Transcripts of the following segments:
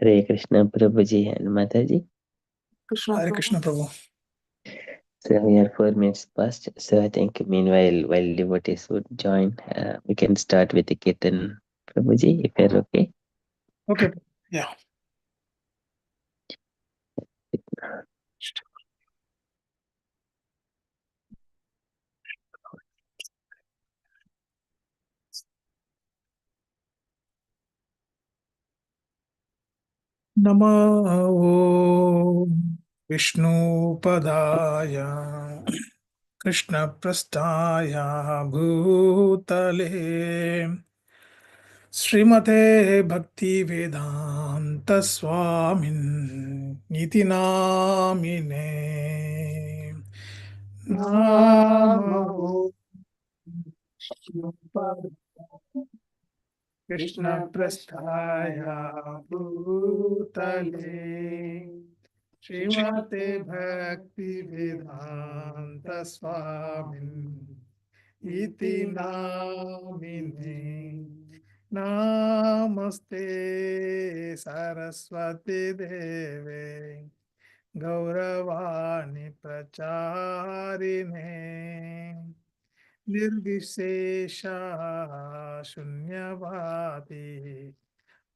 Hare Krishna Prabhuji and Mataji. Hare Krishna Prabhu. So we are 4 minutes past. So I think meanwhile, while devotees would join, we can start with the Kirtan Prabhuji, if you're okay. Okay. Yeah. Namo Vishnu Padaya Krishna Prasthaya Bhutale Srimate Bhakti Vedanta Swamin Niti Namine Namo Vishnu Padaya Krishna Prasthaya Bhutale Srimate Bhakti Vedanta Swamin Iti Namine Namaste Saraswati Deve Gauravani Pracharine Nirvishesha Shunyavadi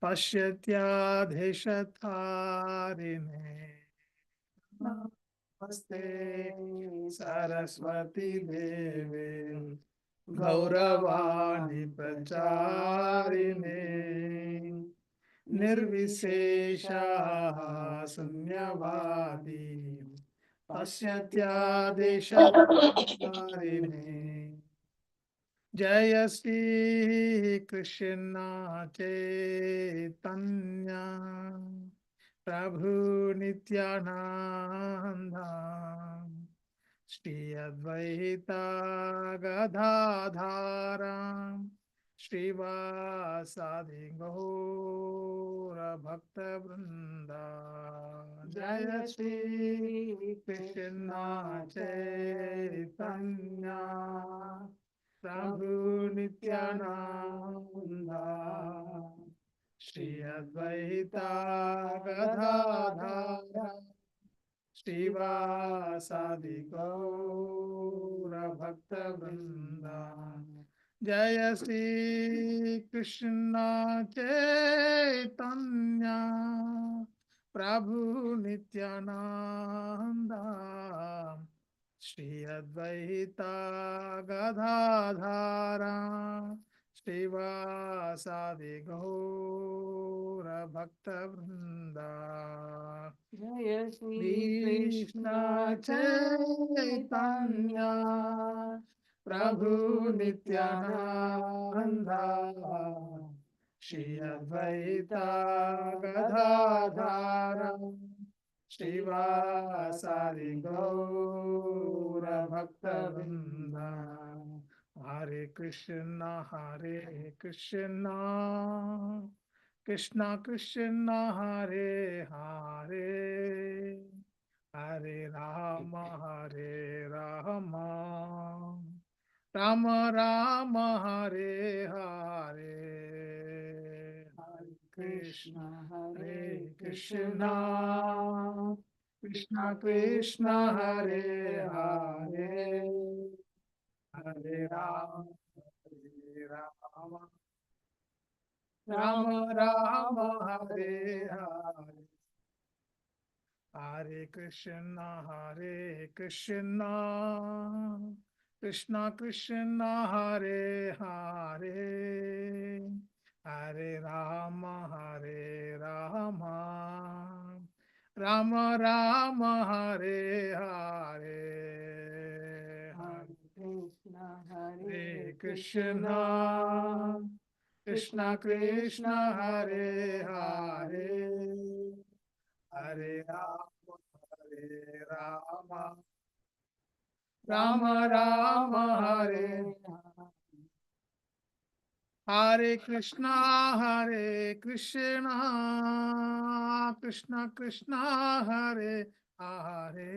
Pasyatyadhishatharine Namaste Saraswati Deve Gauravani Pracharine Nirvishesha Shunyavadi Pasyatyadhishatharine Jaya Shri Krishna Chaitanya Prabhu Nityananda Shri Advaita Gadadhara Shri Vasadi Gaura Bhakta Vrinda Jaya Shri Krishna Chaitanya Prabhu Nityananda Shri Advaita Gadadhara Shivasadi Gaura Bhakta Vrinda Jaya Shri Krishna Chaitanya Prabhu Nityananda Shri Advaita Gadadhara Shivasadi Gaura Bhakta Vrinda Jaya Shri Krishna Chaitanya Prabhu Nityananda Shri Advaita Gadadhara Shivasari Gaura Bhakta Vrinda Hare Krishna Krishna Krishna Hare Hare Hare Rama Rama Rama Hare Hare Hare Krishna Krishna Krishna Hare Hare Hare Rama Rama Rama Hare Hare Hare Krishna Krishna Krishna Hare Hare Hare Rama Rama Rama Hare Hare Hare Krishna Krishna Krishna Hare Hare Hare Rama Rama Rama Hare Hare Krishna Krishna Krishna Hare Hare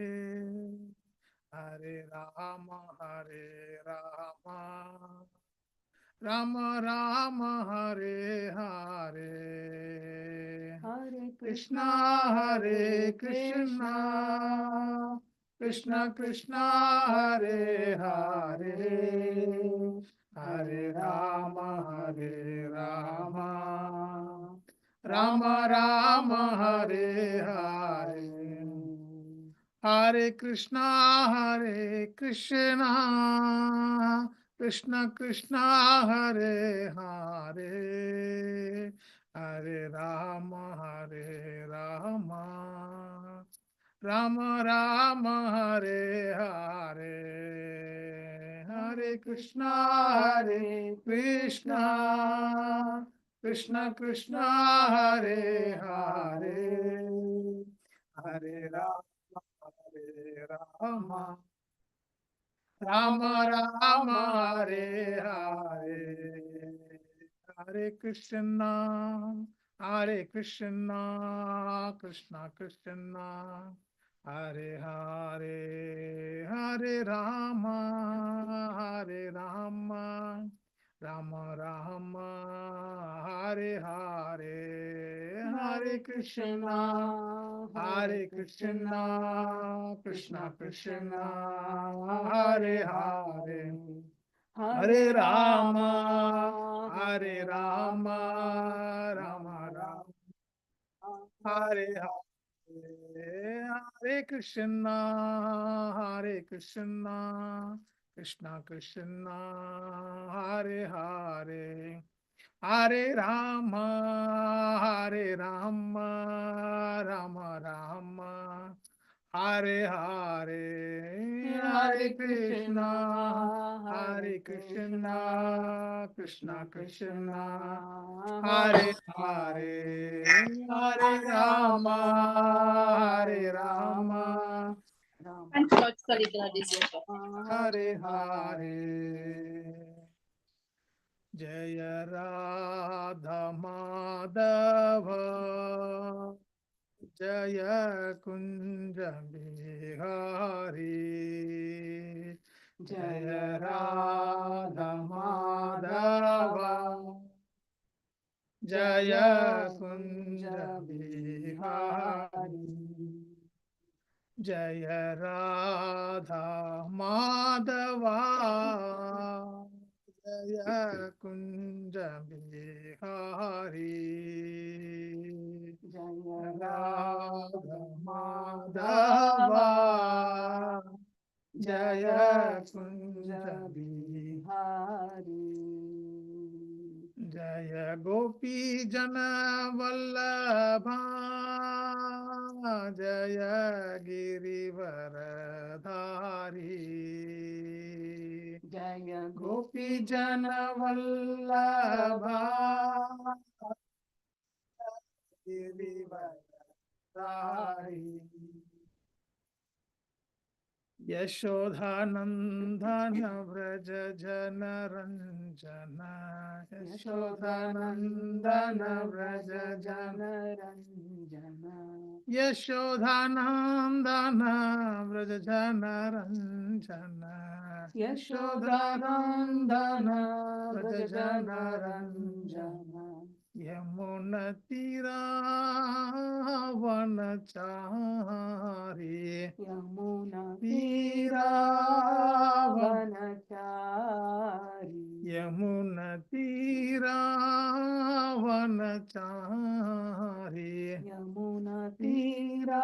Hare Rama Rama Rama Hare Hare Hare Krishna, Hare Krishna, Krishna Krishna, Hare Hare, Hare Rama, Hare Rama, Rama Rama, Hare Hare. Hare Krishna, Hare Krishna, Krishna Krishna, Hare Hare, Hare Rama, Hare Rama, Rama Rama, Hare Hare. Hare Krishna, Hare Krishna, Krishna Krishna, Hare Hare, Hare Rama, Hare Rama, Rama Rama, Hare Hare. Hare Krishna, Hare Krishna, Krishna Krishna, Hare Hare, Hare Rama, Hare Rama, Rama Rama, Hare Hare. Hare Krishna, Hare Krishna, Krishna Krishna, Hare Hare, Hare Rama, Hare Rama, Rama Rama, Hare Hare. Hare Krishna, Hare Krishna, Krishna Krishna, Hare Hare, Hare Rama, Hare Rama, Rama Rama, Hare Hare. Hare Krishna, Hare Krishna, Krishna Krishna, Hare Hare, Hare Rama, Hare Rama, Hare Hare. Jaya Radha Madhava, Jaya Kunja Bihari, Jaya Radha Madhava, Jaya Kunja Bihari, Jaya Radha Madhava, Jaya Kunja Bihari, Jaya Radha Madhava, Jaya Kunja Bihari, Jaya Gopi Jana Vallabha, Jaya Girivaradhari, Jaya Gopi Jana Vallabha, Girivaradhari, Yashodhanandana Vraja Jana Ranjana, Yashodhanandana Vraja Jana Ranjana, Yashodhanandana Vraja Jana Ranjana, Yashodhanandana Vraja Jana Ranjana, Yamuna Tira Vanachari, Yamuna Tira Vanachari, Yamuna Tira Vanachari, Yamuna Tira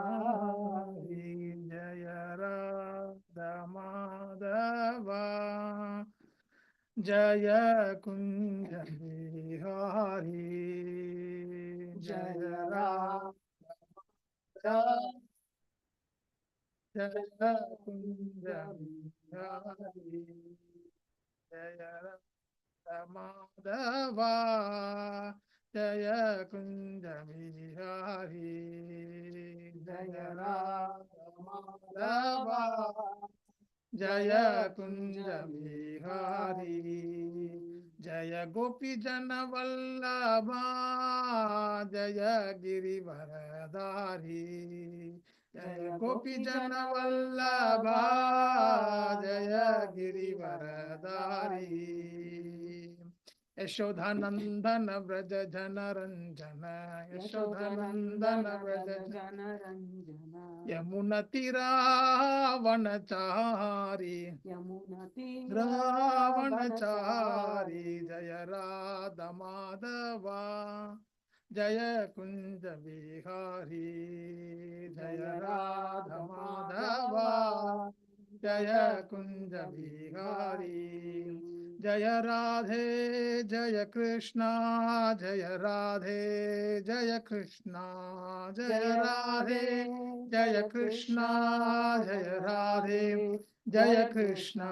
Vanachari, Jaya Radha Madhava, Jaya Kunja Bihari, Jaya Radha, Jaya Kunja Bihari, Jaya Radha Madhava, Jaya Kunja Bihari, Jaya Radha Madhava, Jaya Kunja Bihari, Jaya Gopi Jana Vallabha, Jaya Girivaradhari, Jaya Gopi Jana Vallabha, Jaya Girivaradhari, यशोधनंदन Vraj जन रंजन यशोधनंदन व्रज जन रंजन यमुनतिरावनचारी यमुनतिरावनचारी जय राधा माधवा जय कुंज बिहारी जय राधा माधवा जय कुंज बिहारी जय राधे जय कृष्णा जय राधे जय कृष्णा जय राधे जय कृष्णा जय राधे जय कृष्णा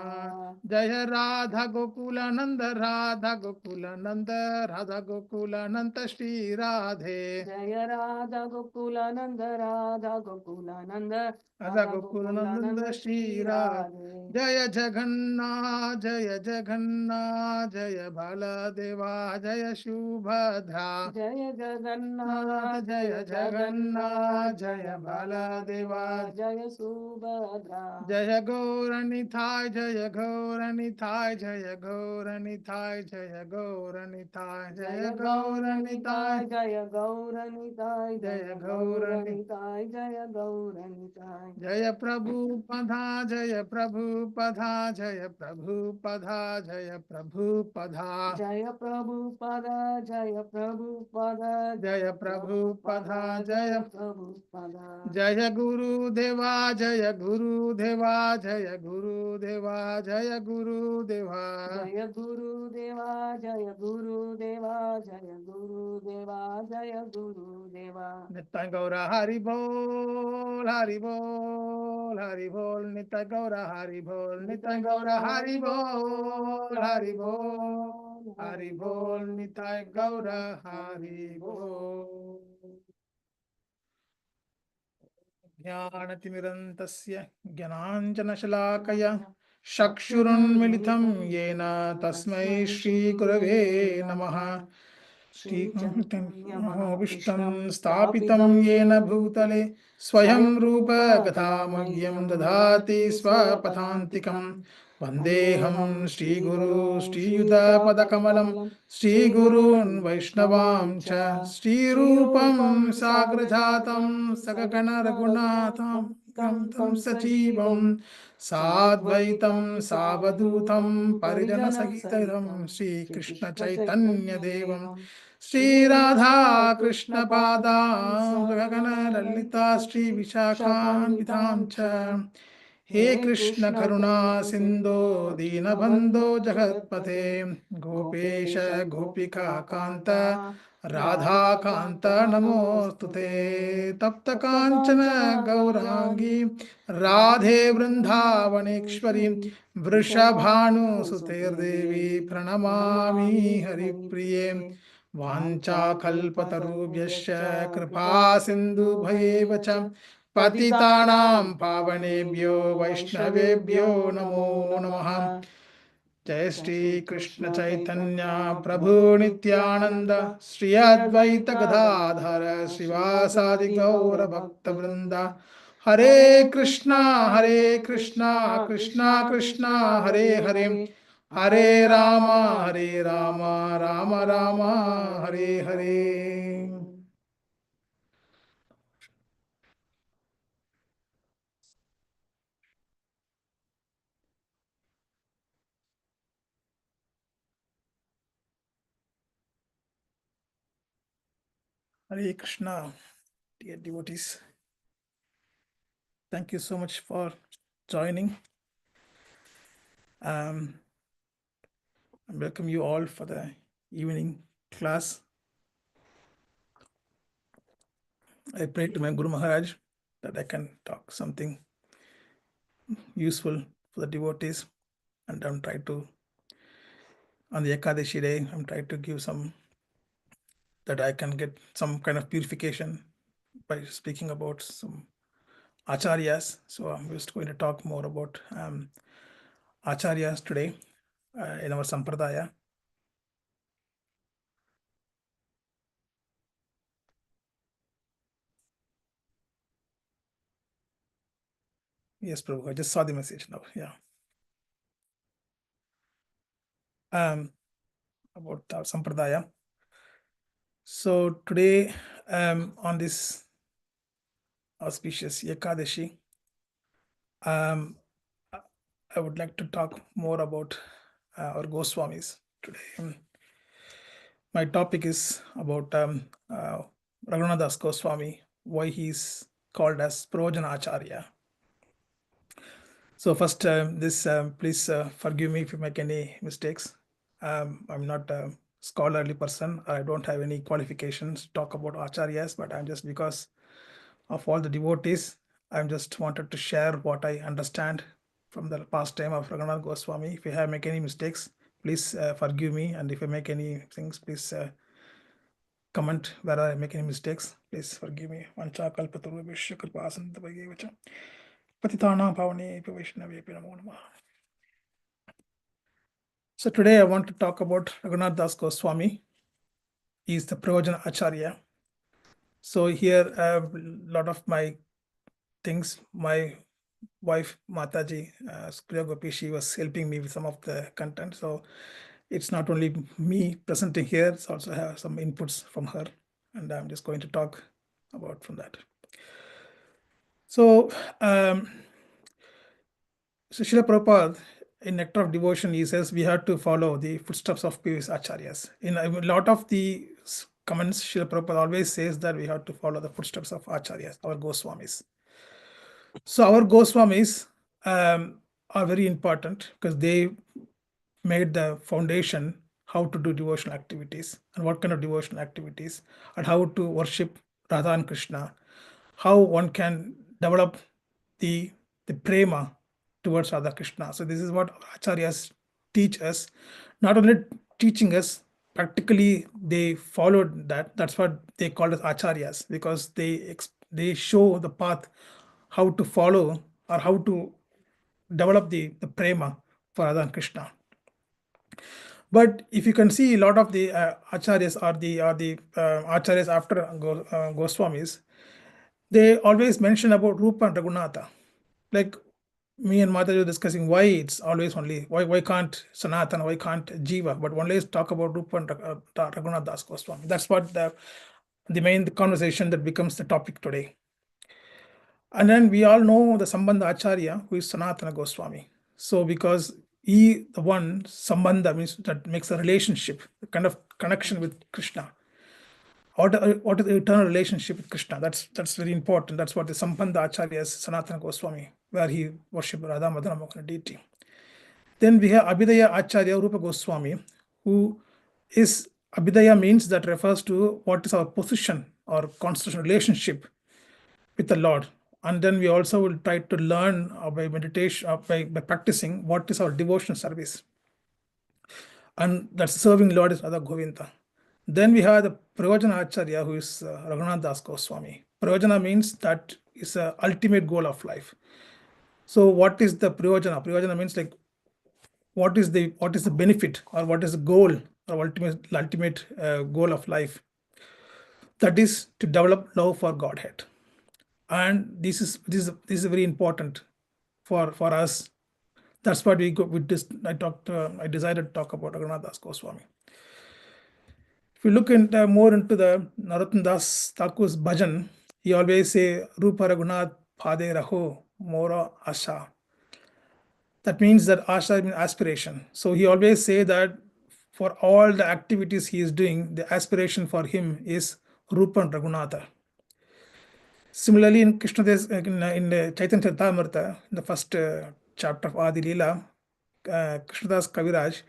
जय राधा गोकुलानंद राधा गोकुलानंद राधा गोकुलानंद श्री राधे जय राधा गोकुलानंद राधा गोकुलानंद राधा गोकुलानंद श्री राधे जय जगन्नाथ जय जगन्नाथ जय बलदेवा जय सुभद्रा जय जगन्नाथ जय जगन्नाथ जय बलदेवा जय सुभद्रा जय गौरनिताय जय गौरनिताय जय गौरनिताय जय गौरनिताय जय गौरनिताय जय गौरनिताय जय गौरनिताय जय गौरनिताय जय प्रभु पधा जय प्रभु पधा जय प्रभु पधा जय प्रभु पधा जय प्रभु पद जय प्रभु पद जय प्रभु पधा जय प्रभु पद जय गुरुदेवा जय गुरुदेवा जय गुरुदेवा जय गुरुदेवा जय गुरुदेवा जय गुरुदेवा जय गुरुदेवा जय गुरुदेवा नित्य गौर हरि बोल हरि बोल हरि बोल नित्य गौर हरि बोल नित्य गौर हरि बोल हरि बोल हरि बोल नित्य गौर हरि बोल ज्ञानतिमिरन्तस्य ज्ञानाञ्जनशलाकया चक्षुरुन्मिलितं येन तस्मै श्रीगुरवे नमः श्रीकृष्णविष्टं स्थापितं येन भूतले स्वयं रूप कथा मह्यं ददाति स्वपदान्तिकं वन्देऽहं श्रीगुरु श्रीयुतपदकमलं श्रीगुरून् वैष्णवां च श्रीरूपं साग्रजातं सगगण रघुनाथं सजीवं साद्वैतं सावधूतं परिजनसहितं श्रीकृष्णचैतन्यदेवं श्रीराधा कृष्णपादां गगनललिता श्रीविशाखान्वितां च हे कृष्ण करुणा सिन्धो दीनबन्धो जगत्पते गोपेश गोपिका कान्त राधा कान्त नमोऽस्तुते तप्त काञ्चन गौरांगी राधे वृन्दावनेश्वरी वृषभानुसुतेर्देवी प्रणमामि हरिप्रिये वाञ्छाकल्पतरुभ्यश्च कृपा सिन्धुभ्येव च पतितानां पावनेभ्यो वैष्णवेभ्यो नमो नमः जय श्री कृष्ण चैतन्य प्रभु नित्यानंद श्री अद्वैत गदाधर श्रीवासादि गौर भक्त वृंद हरे Krishna Krishna Krishna Hare Hare Hare Ram Ram Ram Hare Hare Hare Krishna, dear devotees. Thank you so much for joining. I welcome you all for the evening class. I pray to my Guru Maharaj that I can talk something useful for the devotees, and I'm trying to, on the Ekadashi day, I'm trying to give some, that I can get some kind of purification by speaking about some Acharyas. So I'm just going to talk more about Acharyas today in our Sampradaya. Yes, Prabhu, I just saw the message now. Yeah. about our Sampradaya. So today, on this auspicious Ekadashi, I would like to talk more about our Goswamis today. My topic is about Raghunātha Goswami, why he's called as Proyojana Acharya. So first, please forgive me if you make any mistakes. I'm not a scholarly person. I don't have any qualifications to talk about acharyas, but I'm just, because of all the devotees, I'm just wanted to share what I understand from the past time of Raghunātha Goswami. If I have make any mistakes, please forgive me. And if I make any things, please comment where I make any mistakes. Please forgive me. Vancha kalpatarubhishya kripasantabhagyevacha patitanam bhavane vaishnavepi namo namaha. So today I want to talk about Raghunātha Goswami. He is the Proyojana Acharya. So here a lot of my things, my wife Mataji, Priya Gopi, she was helping me with some of the content. So it's not only me presenting here, it's also have some inputs from her. And I'm just going to talk about from that. So, Srila Prabhupada, in Nectar of Devotion, he says we have to follow the footsteps of previous acharyas. In a lot of the comments, Srila Prabhupada always says that we have to follow the footsteps of acharyas, our Goswamis. So our Goswamis are very important because they made the foundation how to do devotional activities and what kind of devotional activities and how to worship Radha and Krishna, how one can develop the prema towards Radha Krishna. So this is what acharyas teach us, not only teaching us, practically they followed that. That's what they called as acharyas, because they show the path how to follow or how to develop the prema for Radha and Krishna. But if you can see, a lot of the acharyas or the acharyas after Goswamis, they always mention about Rupa and Raghunātha. Like me and Mataji were discussing why it's always only, why can't Sanatana, why can't Jiva, but always talk about Rupa and Raghunātha Goswami. That's what the main conversation that becomes the topic today. And then we all know the Sambandha Acharya, who is Sanatana Goswami. So because he, the one, Sambandha means that makes a relationship, a kind of connection with Krishna. What is the eternal relationship with Krishna? That's very important. That's what the Sambandha Acharya is, Sanatana Goswami, where he worshipped Radha Madana Mohan deity. Then we have Abhidaya Acharya Rupa Goswami, who is, Abhidaya means that refers to what is our position or constitutional relationship with the Lord. And then we also will try to learn by meditation, by practicing what is our devotional service. And that's serving Lord is Radha Govinda. Then we have the Proyojana Acharya, who is Raghunātha Goswami. Proyojana means that is the ultimate goal of life. So what is the Proyojana? Proyojana means like what is the benefit or what is the goal or ultimate goal of life? That is to develop love for Godhead. And this is very important for us. That's what we go with this. I decided to talk about Raghunātha Goswami. If you look more into the Narottam Das Thakur's bhajan, he always say Rupa Raghunath Phade Raho Mora Asha. That means that Asha means aspiration. So he always say that for all the activities he is doing, the aspiration for him is Rupa and Raghunātha. Similarly, in Krishna in Chaitanya Charitamrita, in the first chapter of Adi Leela, Krishnadas Kaviraj,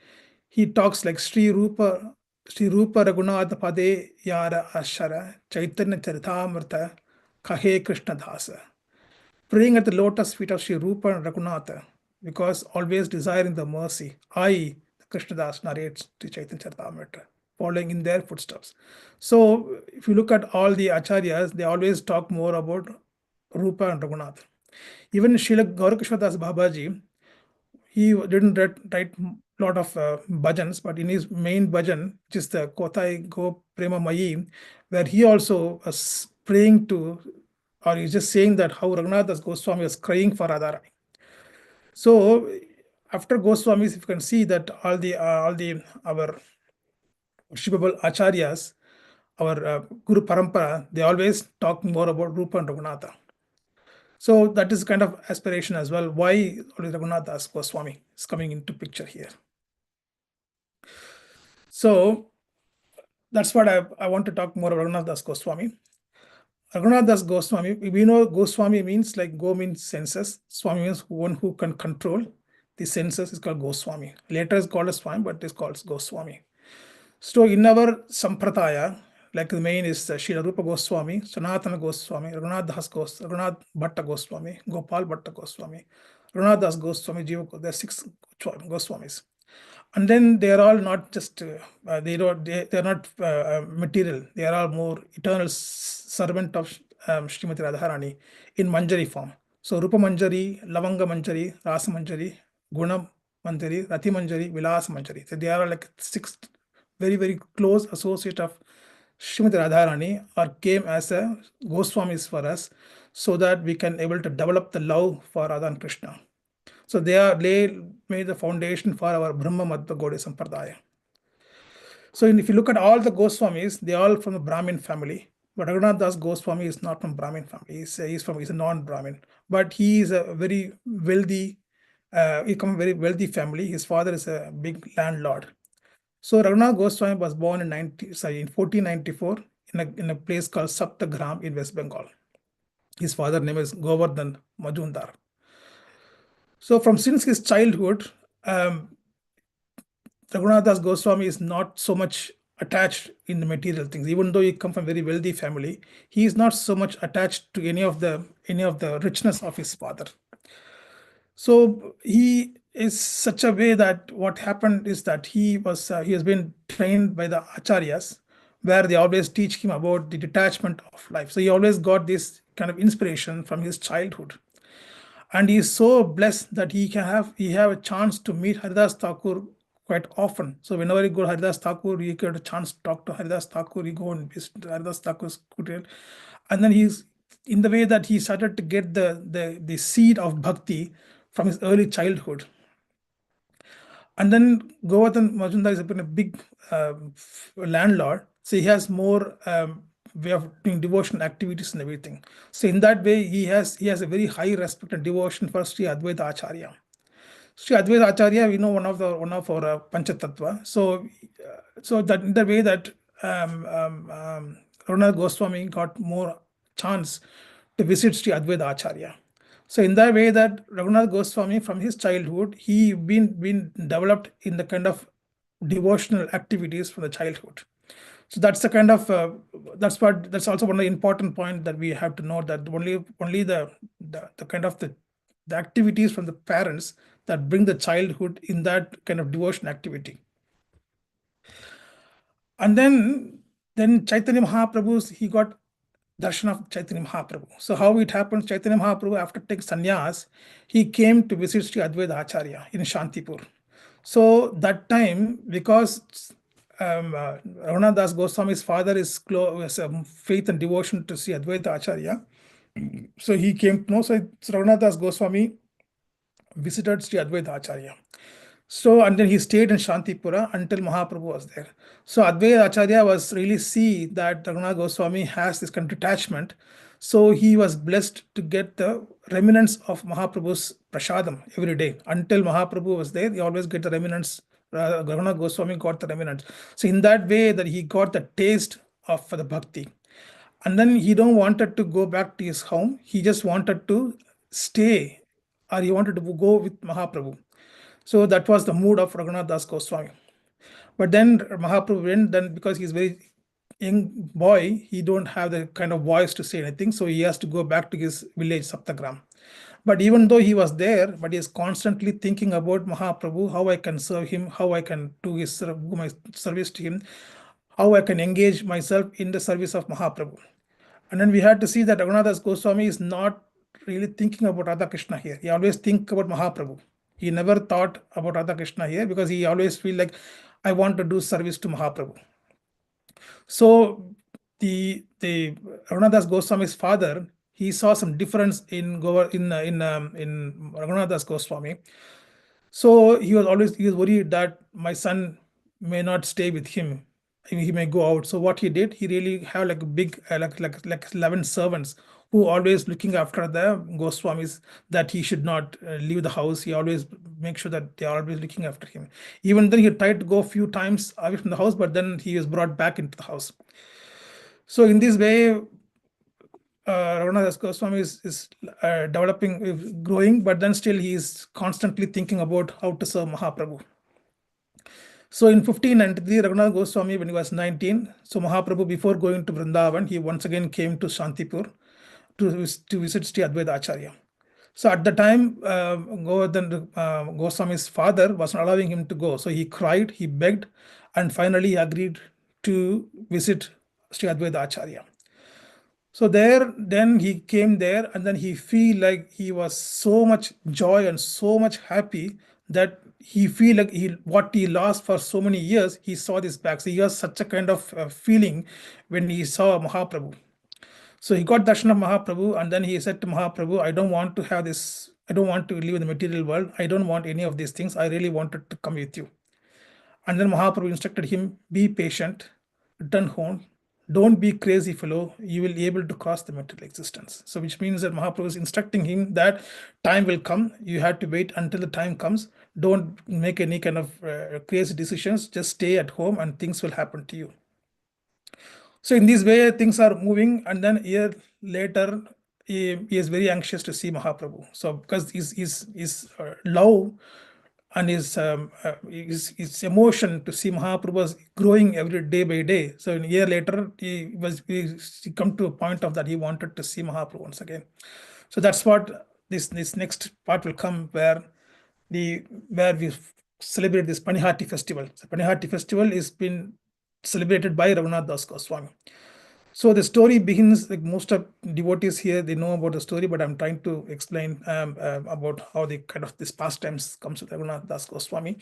he talks like Sri Rupa Raghunātha Pade Yara Ashara Chaitanya Charitamrita Kahe Krishna Dasa. Praying at the lotus feet of Sri Rupa and Raghunātha, because always desiring the mercy, Krishnadas narrates the Chaitanya Charitamrita, following in their footsteps. So if you look at all the acharyas, they always talk more about Rupa and Raghunātha. Even Srila Gaurakishore Das Babaji, he didn't write a lot of bhajans, but in his main bhajan, which is the Kotai Go Prema Mayi, where he also was praying to, or he's just saying that how Raghunātha Goswami was crying for Radharani. So after Goswamis, if you can see that all our Shibabal Acharyas, our Guru Parampara, they always talk more about Rupa and Raghunātha. So that is kind of aspiration as well. Why Raghunātha Goswami is coming into picture here. So that's what I want to talk more about Raghunātha Goswami. Raghunātha Goswami, we know Goswami means like go means senses. Swami means one who can control the senses is called Goswami. Later is called as Swami, but it is called Goswami. So in our Sampradaya, like the main is Srila Rupa Goswami, Sanatana Goswami, Raghunath Bhatta Goswami, Gopal Bhatta Goswami, Raghunath Das Goswami, Jiva, there are 6 Goswamis. And then they are all not just, they are not material, they are all more eternal servant of Srimati Radharani in Manjari form. So Rupa Manjari, Lavanga Manjari, Rasa Manjari, Guna Manjari, Rati Manjari, Vilas Manjari. So they are like 6 very, very close associate of Srimati Radharani or came as a Goswamis for us so that we can able to develop the love for Radha and Krishna. So they made the foundation for our Brahma Madhva Gaudiya Sampradaya. So if you look at all the Goswamis, they are all from the Brahmin family. But Raghunath Das Goswami is not from Brahmin family. He's a non-Brahmin. But he is a very wealthy, he comes from a very wealthy family. His father is a big landlord. So Raghunath Goswami was born in 1494 in a place called Saptagram in West Bengal. His father's name is Govardhan Majumdar. So since his childhood, Raghunath Das Goswami is not so much attached in the material things. Even though he comes from a very wealthy family, he is not so much attached to any of the richness of his father. So he is such a way that what happened is that he has been trained by the Acharyas, where they always teach him about the detachment of life. So he always got this kind of inspiration from his childhood. And he is so blessed that he have a chance to meet Haridas Thakur quite often. So whenever you go to Haridas Thakur, you get a chance to talk to Haridas Thakur, you go and visit Haridas Thakur's kutir. And then he's in the way that he started to get the seed of bhakti from his early childhood. And then Govardhan Majumdar is a big landlord, so he has more way of doing devotional activities and everything. So in that way, he has a very high respect and devotion for Sri Advaita Acharya. Sri Advaita Acharya, we know one of our Panchatattva. So that in the way that Raghunath Goswami got more chance to visit Sri Advaita Acharya. So in that way that Raghunath Goswami from his childhood, he been developed in the kind of devotional activities from the childhood. So that's the kind of that's also one of the important point that we have to note, that only the kind of the activities from the parents that bring the childhood in that kind of devotion activity. And then Chaitanya Mahaprabhu, he got darshan of Chaitanya Mahaprabhu. So how it happens, Chaitanya Mahaprabhu, after taking sannyas, he came to visit Sri Advaita Acharya in Shantipur. So that time, because Raghunath Das Goswami's father is close, faith and devotion to Sri Advaita Acharya, so he came to know. So Raghunath Das Goswami visited Sri Advaita Acharya. So, and then he stayed in Shantipura until Mahaprabhu was there. So Advaita Acharya was really see that Raghunath Goswami has this kind of detachment. So he was blessed to get the remnants of Mahaprabhu's prasadam every day. Until Mahaprabhu was there, he always get the remnants. Raghunath Goswami got the remnants. So in that way that he got the taste of the bhakti. And then he don't wanted to go back to his home. He just wanted to stay, or he wanted to go with Mahaprabhu. So that was the mood of Raghunath Das Goswami. But then Mahaprabhu went, then because he's very young boy, he don't have the kind of voice to say anything. So he has to go back to his village, Saptagram. But even though he was there, but he is constantly thinking about Mahaprabhu, how I can serve him, how I can do my service to him, how I can engage myself in the service of Mahaprabhu. And then we had to see that Raghunath Das Goswami is not really thinking about Radha Krishna here. He always think about Mahaprabhu. He never thought about Radha Krishna here, because he always feel like, I want to do service to Mahaprabhu. So the Raghunath Das Goswami's father, he saw some difference in Raghunath Das Goswami. So he was worried that my son may not stay with him he may go out. So what he did, he really have like a big like 11 servants who always looking after the Goswamis, that he should not leave the house. He always make sure that they are always looking after him. Even then he tried to go a few times away from the house, but then he is brought back into the house. So in this way, Raghunātha Goswami is developing, growing, but then still he is constantly thinking about how to serve Mahaprabhu. So in 1593, Raghunātha Goswami, when he was 19, so Mahaprabhu, before going to Vrindavan, he once again came to Shantipur to visit Sri Advaita Acharya. So at the time, Goswami's father was not allowing him to go. So he cried, he begged, and finally he agreed to visit Sri Advaita Acharya. So then he came there, and then he feel like he was so much joy and so much happy that he feel like what he lost for so many years, he saw this back. So he has such a kind of feeling when he saw Mahaprabhu. So he got darshan of Mahaprabhu, and then he said to Mahaprabhu, I don't want to have this, I don't want to live in the material world. I don't want any of these things. I really wanted to come with you. And then Mahaprabhu instructed him, be patient, return home, don't be crazy fellow, you will be able to cross the material existence. So which means that Mahaprabhu is instructing him that time will come, you have to wait until the time comes. Don't make any kind of crazy decisions, just stay at home and things will happen to you. So in this way, things are moving, and then a year later, he is very anxious to see Mahaprabhu. So because his love and his emotion to see Mahaprabhu was growing every day by day. So a year later, he come to a point of that he wanted to see Mahaprabhu once again. So that's what this next part will come, where we celebrate this Panihati festival. So Panihati festival is been celebrated by Raghunātha Goswami. So the story begins, like most of devotees here, they know about the story, but I'm trying to explain about how the kind of this pastimes comes with Raghunātha Goswami.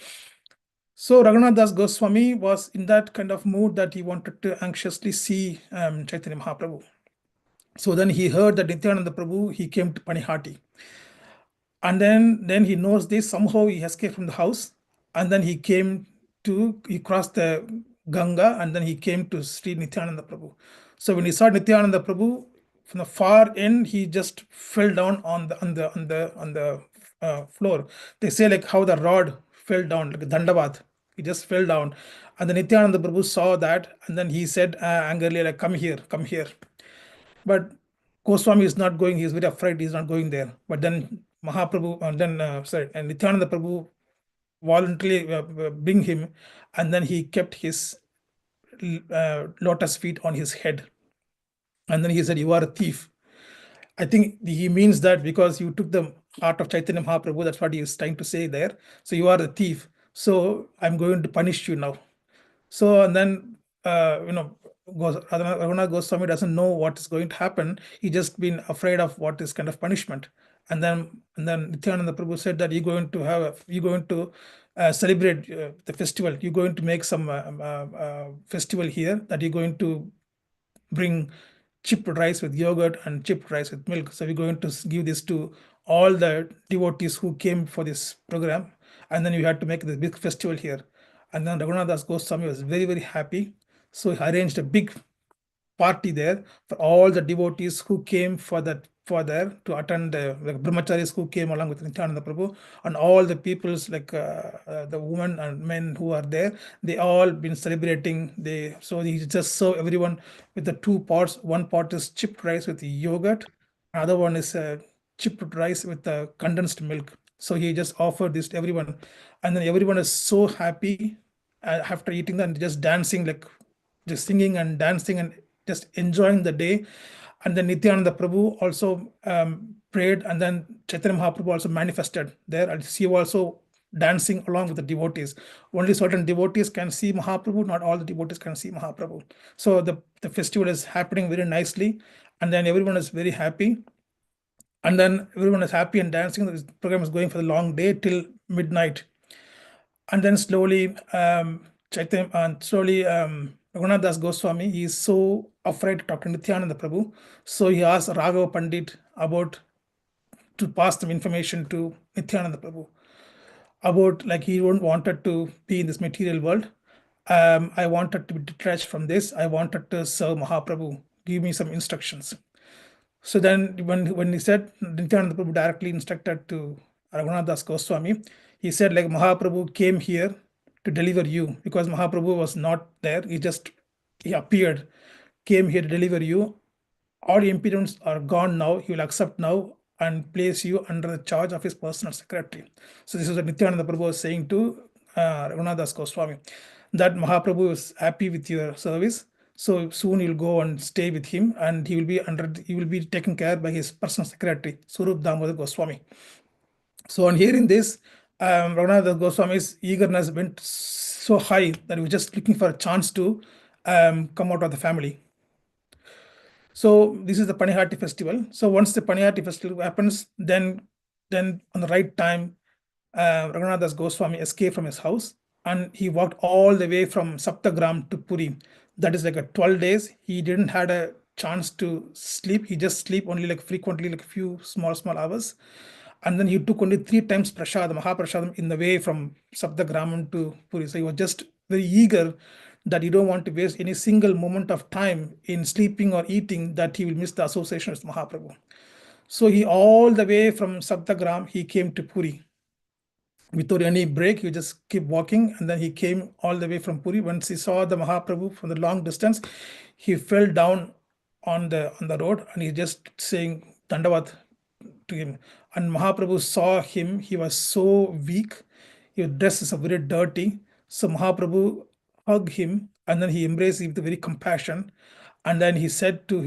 So Raghunātha Goswami was in that kind of mood that he wanted to anxiously see Chaitanya Mahaprabhu. So then he heard that Nityananda Prabhu, he came to Panihati. And then he knows this, somehow he escaped from the house, and then he crossed the Ganga, and then he came to Sri Nityananda Prabhu. So when he saw Nityananda Prabhu from the far end, he just fell down on the floor. They say like how the rod fell down, like a Dandavad. He just fell down, and then Nityananda Prabhu saw that, and then he said angrily, like, come here, come here. But Goswami is not going, he is very afraid, he is not going there. But then Mahaprabhu, and then and Nityananda Prabhu voluntarily bring him, and then he kept his lotus feet on his head. And then he said, you are a thief. I think he means that because you took the heart of Chaitanya Mahaprabhu, that's what he is trying to say there. So you are a thief. So I'm going to punish you now. So, and then, Raghunātha Goswami doesn't know what is going to happen. He just been afraid of what is kind of punishment. And then Nityananda Prabhu said that you're going to celebrate the festival. You're going to make some festival here, that you're going to bring chipped rice with yogurt and chipped rice with milk. So we're going to give this to all the devotees who came for this program. And then you had to make this big festival here. And then Raghunātha Goswami was very, very happy. So he arranged a big party there for all the devotees who came for there to attend, like brahmacharis who came along with Nityananda Prabhu, and all the peoples, like the women and men who are there, they all been celebrating. So he just served everyone with the two pots. One pot is chipped rice with yogurt, another one is chipped rice with condensed milk. So he just offered this to everyone, and then everyone is so happy after eating that, and just dancing, like just singing and dancing and just enjoying the day. And then Nityananda Prabhu also prayed, and then Chaitanya Mahaprabhu also manifested there, and he also dancing along with the devotees. Only certain devotees can see Mahaprabhu, not all the devotees can see Mahaprabhu. So the festival is happening very nicely, and then everyone is very happy. And then everyone is happy and dancing. This program is going for the long day till midnight. And then slowly, Raghunātha Goswami, he is so afraid to talk to Nityananda Prabhu. So he asked Raghava Pandit to pass some information to Nityananda Prabhu about, like, he wanted to be in this material world. I wanted to be detached from this. I wanted to serve Mahaprabhu. Give me some instructions. So then when he said, Nityananda Prabhu directly instructed to Raghunātha Goswami, he said like Mahaprabhu came here to deliver you, because Mahaprabhu was not there. He appeared, came here to deliver you. All impediments are gone now. He will accept now and place you under the charge of his personal secretary. So this is what Nityananda Prabhu was saying to Raghunātha Goswami, that Mahaprabhu is happy with your service. So soon you'll go and stay with him, and he will be taken care by his personal secretary, Swarup Damodar Goswami. So on hearing this, Raghunātha Goswami's eagerness went so high that he was just looking for a chance to come out of the family. So this is the Panihati festival. So once the Panihati festival happens, then on the right time, Raghunātha Goswami escaped from his house, and he walked all the way from Saptagram to Puri. That is like a 12 days. He didn't had a chance to sleep. He just sleep only like frequently, like a few small hours. And then he took only 3 times prasadam, Mahaprasadam, in the way from Saptagram to Puri. So he was just very eager that he don't want to waste any single moment of time in sleeping or eating, that he will miss the association with Mahaprabhu. So he all the way from Saptagram, he came to Puri. Without any break, he just keep walking, and then he came all the way from Puri. Once he saw the Mahaprabhu from the long distance, he fell down on the road, and he just saying Dandavat to him. And Mahaprabhu saw him. He was so weak. His dress is very dirty. So Mahaprabhu hugged him, and then he embraced him with very compassion. And then he said to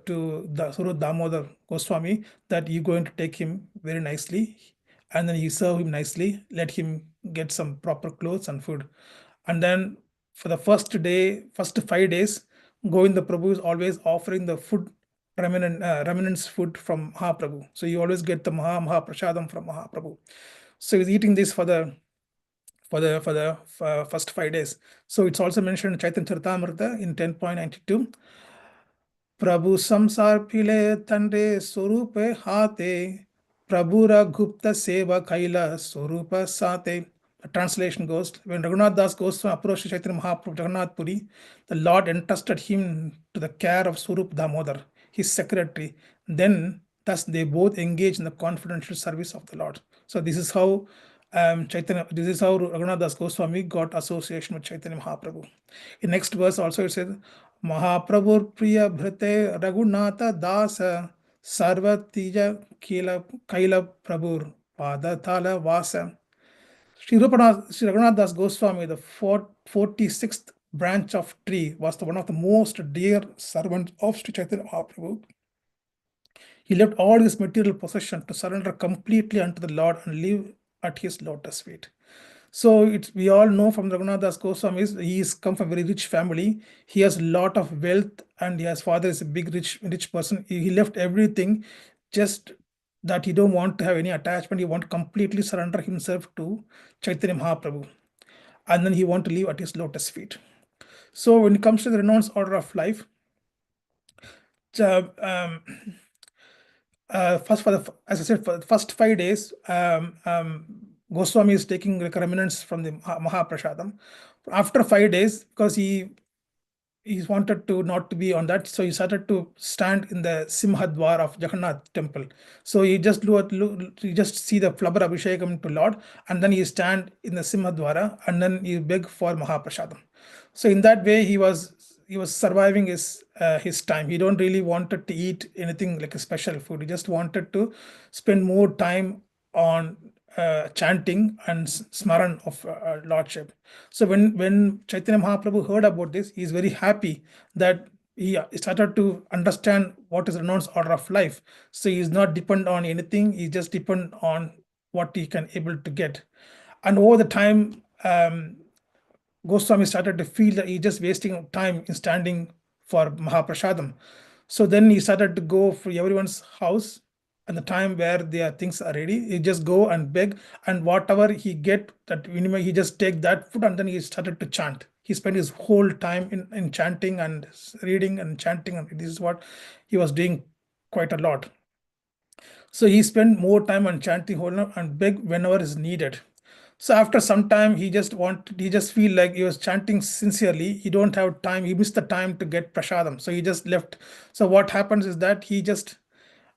the Swarup Damodar Goswami that you're going to take him very nicely. And then he served him nicely, let him get some proper clothes and food. And then for the first 5 days, Govinda Prabhu is always offering the food, remnants food from Mahaprabhu. So you always get the Mahaprasadam from Mahaprabhu. So he's eating this for the first 5 days. So it's also mentioned in Chaitanya Charitamrita in 10.92. Prabhu samsar pile tande swarupe hate, Prabhura Gupta Seva Kaila Swarupa Sate. The translation goes, when Raghunath Das Goswami approached Chaitanya Mahaprabhu Jagannath Puri, the Lord entrusted him to the care of Swarup Damodar, his secretary. Thus they both engage in the confidential service of the Lord. So this is how Raghunath Das Goswami got association with Chaitanya Mahaprabhu. In next verse also it says, Mahaprabhu Priya Bhrate Raghunātha Dasa Sarvatija Kaila Prabhur Padathala Vasa. Sri Raghunath Das Goswami, the 46th branch of tree, was one of the most dear servants of Sri Chaitanya Mahaprabhu. He left all his material possession to surrender completely unto the Lord and live at his lotus feet. So we all know from Raghunath Das Goswami, he's come from a very rich family. He has a lot of wealth, and his father is a big rich person. He left everything, just that he don't want to have any attachment. He want to completely surrender himself to Chaitanya Mahaprabhu, and then he want to live at his lotus feet. So when it comes to the renounced order of life, as I said, for the first 5 days, Goswami is taking remnants from the Mahaprasadam. After 5 days, because he wanted to not to be on that, so he started to stand in the Simhadwar of Jagannath temple. So he just see the flower abhishekam to Lord, and then he stand in the Simhadwara, and then he beg for Mahaprasadam. So in that way, he was surviving his time. He don't really wanted to eat anything like a special food. He just wanted to spend more time on chanting and smaran of Lordship. So when Chaitanya Mahaprabhu heard about this, he is very happy that he started to understand what is renounced order of life. So he is not dependent on anything. He just depend on what he can able to get. And over the time, Goswami started to feel that he's just wasting time in standing for Mahaprasadam. So then he started to go for everyone's house, and the time where their things are ready, he just go and beg, and whatever he get, that he just take that food, and then he started to chant. He spent his whole time in chanting and reading and chanting, and this is what he was doing quite a lot. So he spent more time on chanting whole and beg whenever is needed. So after some time, he just feel like he was chanting sincerely. He don't have time. He missed the time to get prasadam. So he just left. So what happens is that he just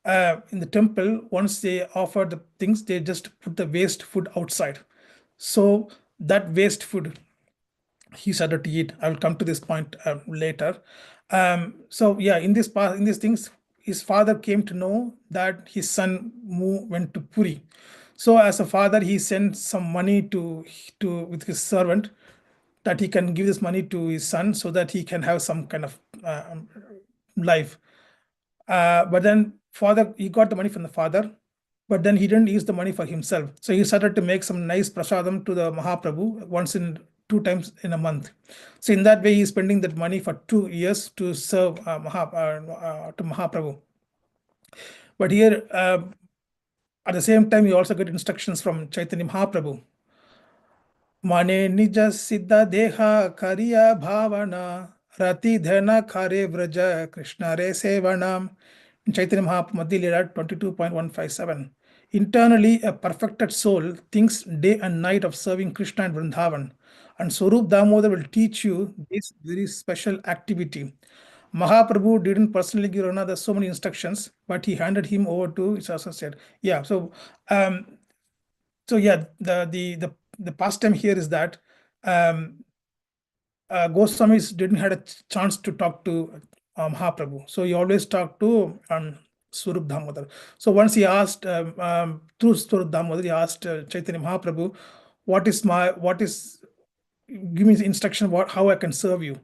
in the temple, once they offer the things, they just put the waste food outside. So that waste food he started to eat. I will come to this point later. So yeah, in these things, his father came to know that his son went to Puri. So as a father, he sent some money to with his servant, that he can give this money to his son so that he can have some kind of life. But then father, he got the money from the father, but then he didn't use the money for himself. So he started to make some nice prasadam to the Mahaprabhu once in 2 times in a month. So in that way, he's spending that money for 2 years to serve to Mahaprabhu. But here, at the same time, you also get instructions from Chaitanya Mahaprabhu. Mane nija siddha deha kariya bhavana rati dhana khare vraja Krishna re sevanam. In Chaitanya Mahaprabhu Madhya Leela 22.157. Internally, a perfected soul thinks day and night of serving Krishna and Vrindavan. And Swarup Damodar will teach you this very special activity. Mahaprabhu didn't personally give Raghunātha so many instructions, but he handed him over to his associate. Yeah, um, so yeah, the pastime here is that Goswamis didn't had a chance to talk to Mahaprabhu, so he always talked to Swarup Damodar. So once he asked through Swarup Damodar, he asked Chaitanya Mahaprabhu, give me the instruction how I can serve you.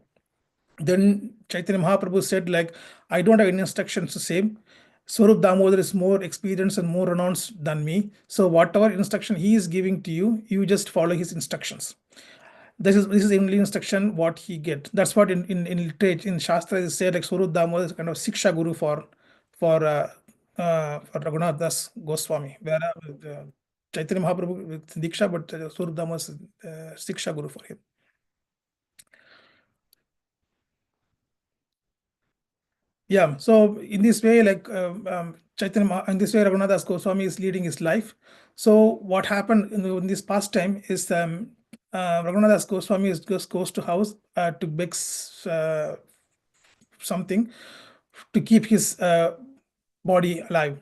Then Chaitanya Mahaprabhu said, like, I don't have any instructions to say. Swarup Damodar is more experienced and more renounced than me. So whatever instruction he is giving to you, you just follow his instructions. This is the only instruction what he get. That's what in literature, in Shastra is said, like Swarup Damodar is kind of Siksha Guru for Raghunath Das Goswami. Where Chaitanya Mahaprabhu with Diksha, but Swarup Damodar is Siksha Guru for him. Yeah, so in this way, like in this way, Raghunatha Das Goswami is leading his life. So what happened in this pastime is Raghunatha Das Goswami just goes to house to beg something to keep his body alive.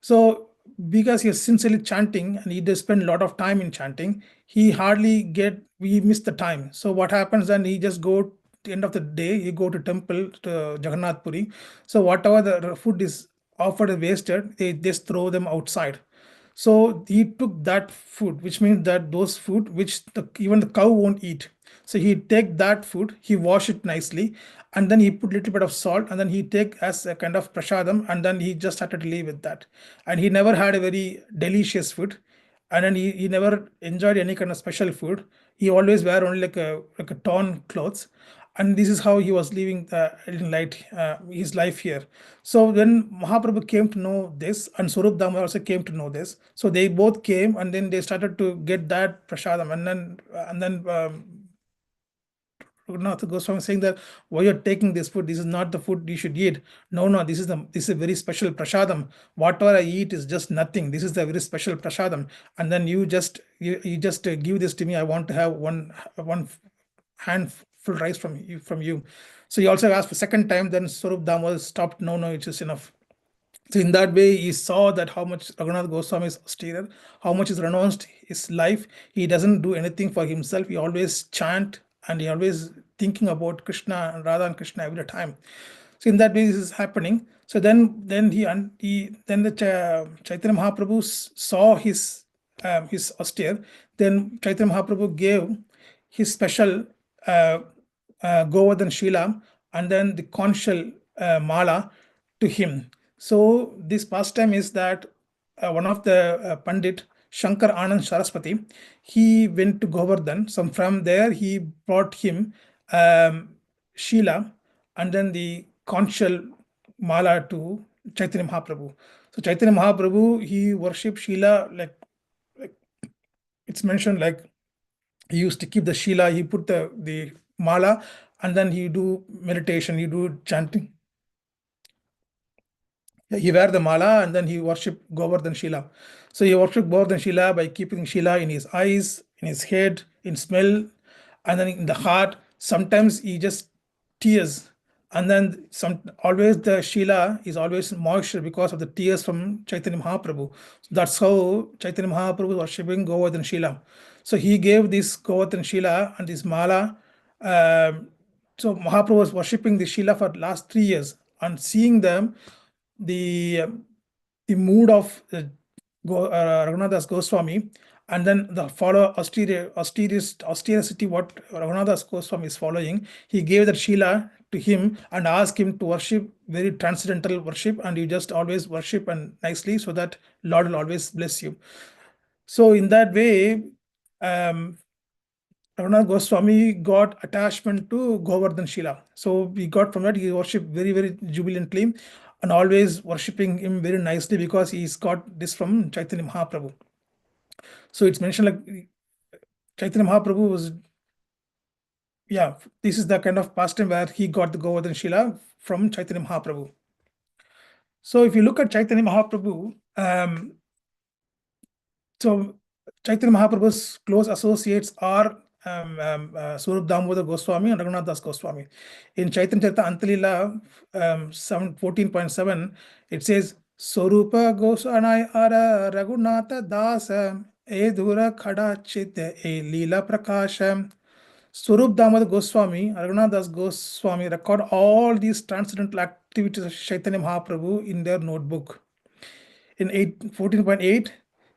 So because he's sincerely chanting and he does spend a lot of time in chanting, we miss the time. So what happens then, he just go at the end of the day, he go to temple to Jagannath Puri. So whatever the food is offered and wasted, they just throw them outside. So he took that food, which means that those food which even the cow won't eat. So he take that food, he wash it nicely, and then he put little bit of salt, and then he take as a kind of prasadam, and then he just started to live with that. And he never had a very delicious food, and then he never enjoyed any kind of special food. He always wear only like a torn clothes, and this is how he was living his life here. So when Mahaprabhu came to know this, and Swarup Damodar also came to know this, so they both came, and then they started to get that prasadam, and then Raghunatha Goswami saying that, why you're taking this food? This is not the food you should eat. No, this is a very special prasadam. Whatever I eat is just nothing. This is the very special prasadam. And then you just give this to me. I want to have one handful rice from you. So he also asked for second time. Then Swarup Damodar stopped. No, it is enough. So in that way, he saw that how much Raghunatha Goswami is austere, how much is renounced his life. He doesn't do anything for himself. He always chant, and he always thinking about Krishna and Radha and Krishna every time. So in that way, this is happening. So then the Chaitanya Mahaprabhu saw his austere. Then Chaitanya Mahaprabhu gave his special Govardhan Shila and then the conch shell mala to him. So this pastime is that one of the Pandit, Shankar Anand Saraswati, he went to Govardhan. So from there, he brought him Sheila and then the conch shell mala to Chaitanya Mahaprabhu. So Chaitanya Mahaprabhu, he worshipped Sheila like it's mentioned, like he used to keep the Sheila, he put the mala, and then he do meditation, he do chanting. He wear the mala and then he worship Govardhan Shila. So he worship Govardhan Shila by keeping Shila in his eyes, in his head, in smell, and then in the heart. Sometimes he just tears, and then always the Shila is always moisture because of the tears from Chaitanya Mahaprabhu. So that's how Chaitanya Mahaprabhu was worshipping Govardhan Shila. So he gave this Govardhan Shila and this mala. So Mahaprabhu was worshipping the Shila for last 3 years, and seeing them, the mood of Raghunātha Goswami, and then the follow austerity what Raghunātha Goswami is following. He gave that Shila to him and asked him to worship very transcendental worship, and you just always worship and nicely, so that Lord will always bless you. So in that way, Raghunātha Goswami got attachment to Govardhan Shila. So we got from that, he worshipped very, very jubilantly and always worshipping him very nicely, because he's got this from Chaitanya Mahaprabhu. So it's mentioned like Chaitanya Mahaprabhu was, this is the kind of pastime where he got the Govardhan Shila from Chaitanya Mahaprabhu. So if you look at Chaitanya Mahaprabhu, so Chaitanya Mahaprabhu's close associates are Swarup Damodar Goswami and Raghunātha Das Goswami. In Chaitanya Charita Antalila 14.7, it says, Swarupa Goswami ara Raghunātha Dasa e Dhura Khada Chit e Leela Prakasham. Swarup Damodar Goswami, Raghunātha Das Goswami record all these transcendental activities of Chaitanya Mahaprabhu in their notebook. In 14.8,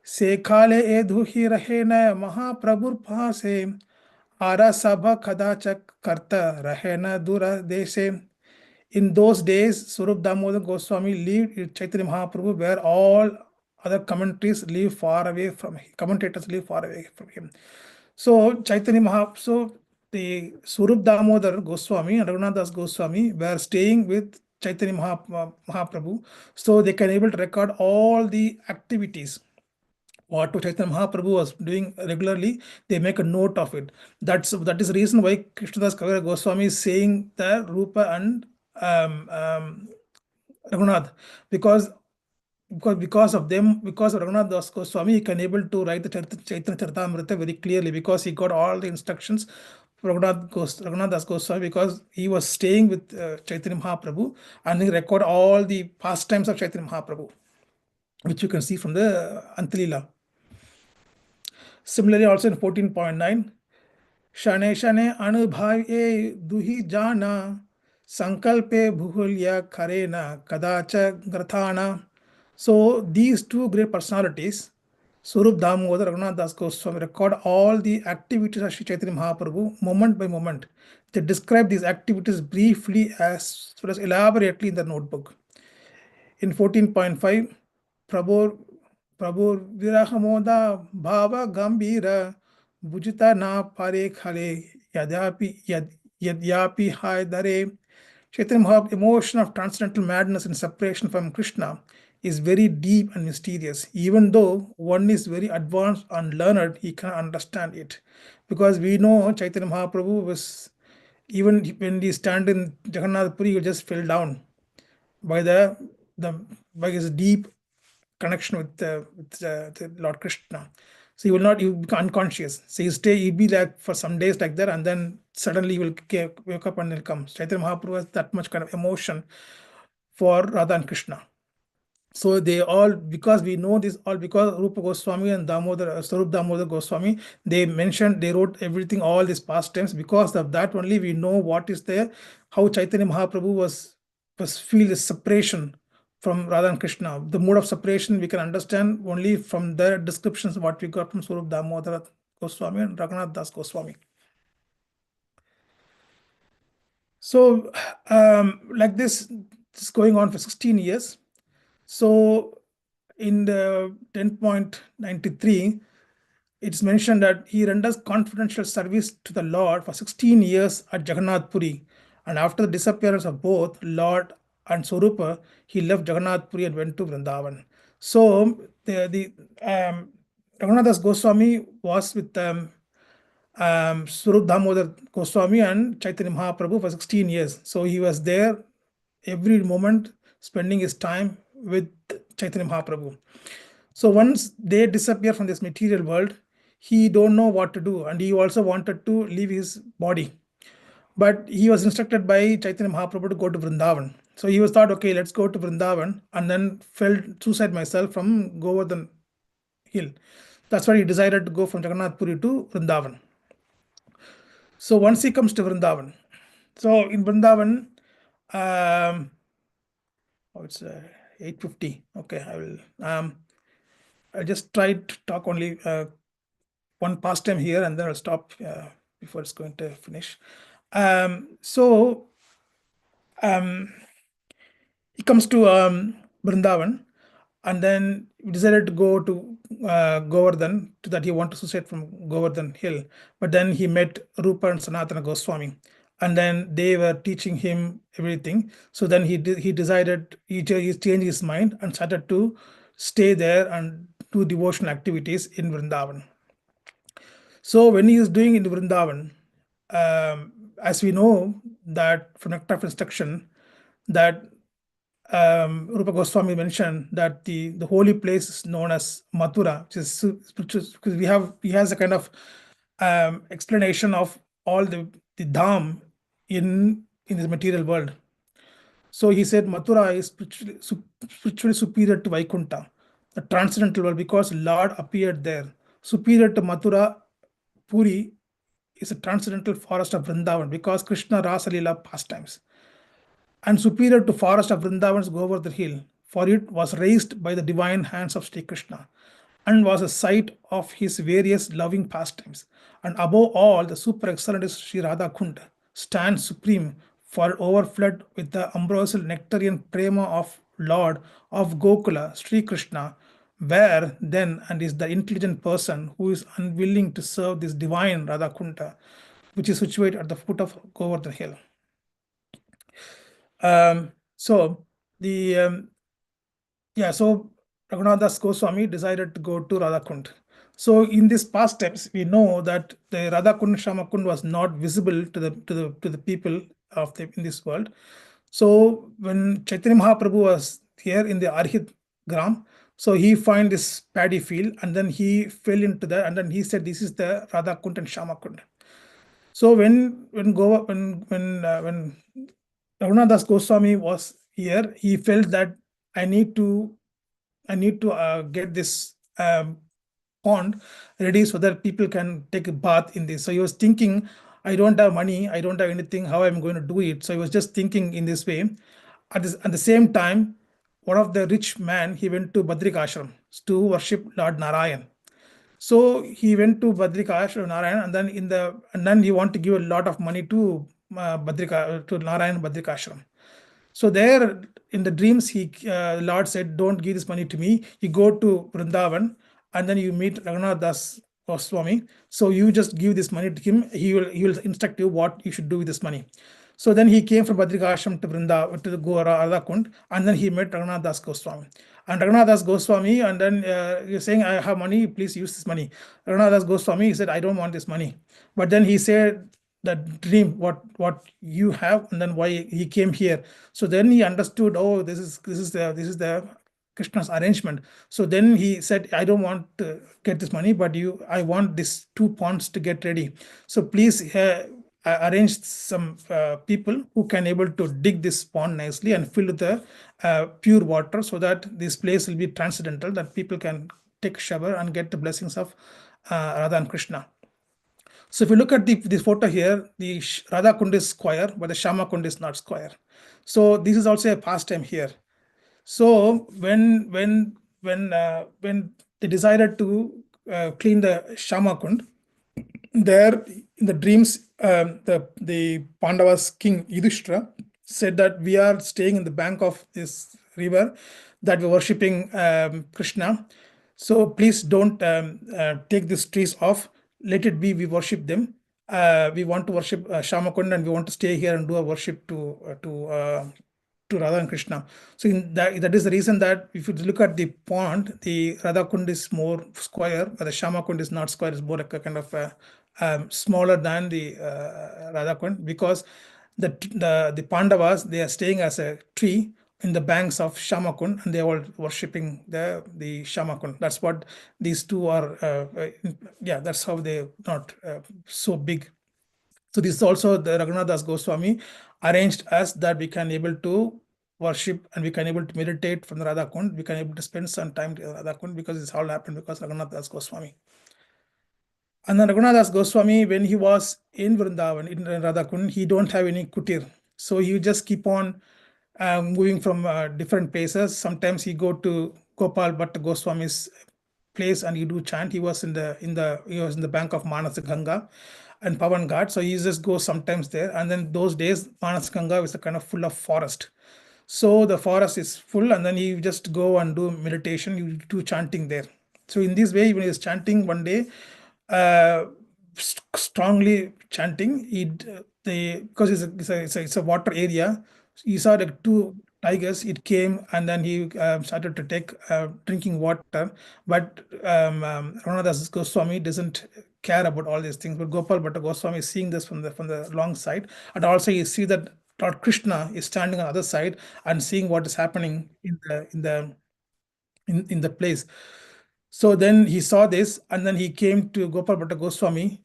Sekhale e dhuhi rahe na Mahaprabhur paase, Ara sabha khadachak karta rahe na dura dese. In those days, Swarup Damodar Goswami lived in Chaitanya Mahaprabhu, where all other commentators live far away from him. So the Swarup Damodar Goswami and Raghunātha Das Goswami were staying with Chaitanya Mahaprabhu, so they can able to record all the activities what Chaitanya Mahaprabhu was doing regularly. They make a note of it. That is the reason why Krishnadas Kaviraj Goswami is saying the Rupa and Raghunath, because of them, because of Raghunātha Das Goswami, he can able to write the Chaitanya Charitamrita very clearly, because he got all the instructions from Raghunātha Das Goswami, because he was staying with Chaitanya Mahaprabhu, and he record all the pastimes of Chaitanya Mahaprabhu, which you can see from the Antalila. Similarly, also in 14.9, Shane Shane Anubhaye Duhi Jana Sankalpe Bhulya Karena Kadacha Grathana. So these two great personalities, Swarup Damodar, Raghunātha Das Goswami, record all the activities of Sri Chaitanya Mahaprabhu moment by moment. They describe these activities briefly as well as elaborately in the notebook. In 14.5, Prabhu Virahamoda Bhava Gambira Bujita na Pare Khale Yadyapi Hai Dare. Chaitanya Mahaprabhu's emotion of transcendental madness and separation from Krishna is very deep and mysterious. Even though one is very advanced and learned, he cannot understand it. Because we know Chaitanya Mahaprabhu was, even when he stand in Jagannath Puri, he just fell down by by his deep connection with the Lord Krishna. So he become unconscious. So he'll be like for some days like that, and then suddenly he will wake up and he'll come. Chaitanya Mahaprabhu has that much kind of emotion for Radha and Krishna. So they all, because we know this all, because Rupa Goswami and Swarup Damodar Goswami, they wrote everything, all these past times. Because of that only we know what is there, how Chaitanya Mahaprabhu was feel the separation from Radha and Krishna. The mode of separation we can understand only from the descriptions what we got from Swarup Damodar Goswami and Raghunātha Das Goswami. So like this is going on for 16 years. So in the 10.93, it's mentioned that he renders confidential service to the Lord for 16 years at Jagannath Puri. And after the disappearance of both Lord and Swarupa, he left Jagannath Puri and went to Vrindavan. So the Raghunātha Das Goswami was with Swarup Damodar Goswami and Chaitanya Mahaprabhu for 16 years. So he was there every moment, spending his time with Chaitanya Mahaprabhu. So once they disappear from this material world, he don't know what to do, and he also wanted to leave his body. But he was instructed by Chaitanya Mahaprabhu to go to Vrindavan. So he was thought, okay, let's go to Vrindavan, and then felt suicide myself from Govardhan hill. That's why he decided to go from Jagannath Puri to Vrindavan. So once he comes to Vrindavan, so in Vrindavan, it's 8:50. Okay, I will. I'll just try to talk only one pastime here, and then I'll stop before it's going to finish. He comes to Vrindavan, and then he decided to go to Govardhan, to that he wanted to suicide from Govardhan hill. But then he met Rupa and Sanatana Goswamy, and then they were teaching him everything. So then he decided, he changed his mind and started to stay there and do devotional activities in Vrindavan. So when he is doing in Vrindavan, as we know that from Nectar of Instruction, that Rupa Goswami mentioned that the holy place is known as Mathura, which is because he has a kind of explanation of all the dham in this material world. So he said Mathura is spiritually superior to Vaikuntha, the transcendental world, because Lord appeared there. Superior to Mathura, Puri is a transcendental forest of Vrindavan, because Krishna Rasa Leela pastimes. And superior to forest of Vrindavan's Govardhan hill, for it was raised by the divine hands of Sri Krishna, and was a site of his various loving pastimes. And above all, the super excellent Sri Radhakund stands supreme, for it overflowed with the ambrosial nectarian prema of Lord of Gokula, Sri Krishna, where then and is the intelligent person who is unwilling to serve this divine Radhakunda, which is situated at the foot of Govardhan hill. So Raghunātha Goswami decided to go to Radhakund. So in these past steps, we know that the Radhakund Shamakund was not visible to the people in this world. So when Chaitanya Mahaprabhu was here in the Arhit Gram, so he found this paddy field, and then he fell into that, and then he said, "This is the Radhakund and Shamakund." So when Raghunātha Goswami was here, he felt that I need to get this pond ready so that people can take a bath in this. So he was thinking, I don't have money, I don't have anything, how I'm going to do it. So he was just thinking in this way. At the same time, one of the rich man, he went to Badrika Ashram to worship Lord Narayan. So he went to Badrika Ashram, Narayan, and then he wanted to give a lot of money to Narayan Badrika Ashram. So there in the dreams, Lord said, "Don't give this money to me. You go to Vrindavan, and then you meet Raghunātha Goswami. So you just give this money to him. He will instruct you what you should do with this money." So then he came from Badrika Ashram to Vrindavan, to the Radhakund, and then he met Raghunātha Goswami. And Raghunātha Goswami, and then you're saying, "I have money, please use this money." Raghunātha Goswami, he said, "I don't want this money." But then he said that dream, what you have, and then why he came here. So then he understood, oh, this is the Krishna's arrangement. So then he said, "I don't want to get this money, but I want these 2 ponds to get ready. So please arrange some people who can able to dig this pond nicely and fill with the pure water, so that this place will be transcendental, that people can take shower and get the blessings of Radha and Krishna." So if you look at this photo here, the Radha Kund is square, but the Shama Kund is not square. So this is also a pastime here. So when they decided to clean the Shama Kund, there in the dreams, the Pandavas king Yudhishthira said that we are staying in the bank of this river, that we're worshipping Krishna. So please don't take these trees off. Let it be, we worship them. We want to worship Shamakund, and we want to stay here and do a worship to Radha and Krishna. So that is the reason that if you look at the pond, the Radha Kund is more square, but the Shamakund is not square. It's more like a kind of smaller than the Radha Kund, because the Pandavas, they are staying as a tree in the banks of Shamakund, and they were worshipping the Shamakund. That's what these two are. Yeah, that's how they not so big. So this is also the Raghunātha Goswami arranged us that we can able to worship and we can able to meditate from the Radha Kund. We can able to spend some time to Radha Kund because this all happened because Raghunātha Goswami. And then Raghunātha Goswami, when he was in Vrindavan, in Radha Kund, he don't have any kutir. So he just keep on moving from different places. Sometimes he go to Gopal Bhatta Goswami's place and he do chant. He was in the bank of Manas Ganga and Pavan Ghat. So he just goes sometimes there. And then those days, Manas Ganga was a kind of full of forest. So the forest is full, and then he just go and do meditation. You do chanting there. So in this way, when he was chanting one day, uh, strongly chanting, because it's a water area. He saw like two tigers. It came and then he started to take drinking water. But Raghunātha Goswami doesn't care about all these things. But Gopal Bhatta Goswami is seeing this from the long side, and also you see that Lord Krishna is standing on the other side and seeing what is happening in the place. So then he saw this, and then he came to Gopal Bhatta Goswami,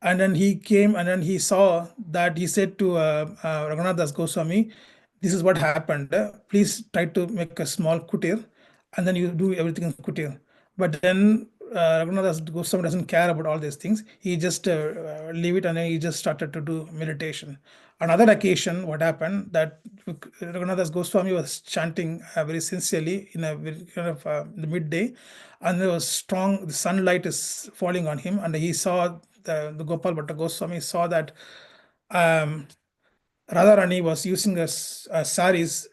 and then he came and then he saw that. He said to Raghunātha Goswami, "This is what happened. Please try to make a small kutir, and then you do everything in kutir." But then Raghunātha Goswami doesn't care about all these things. He just leave it, and then he just started to do meditation. Another occasion, what happened that Raghunātha Goswami was chanting very sincerely in a very kind of the midday, and there was strong. The sunlight is falling on him, and he saw the Gopal Bhatta Goswami saw that Radharani was using a saris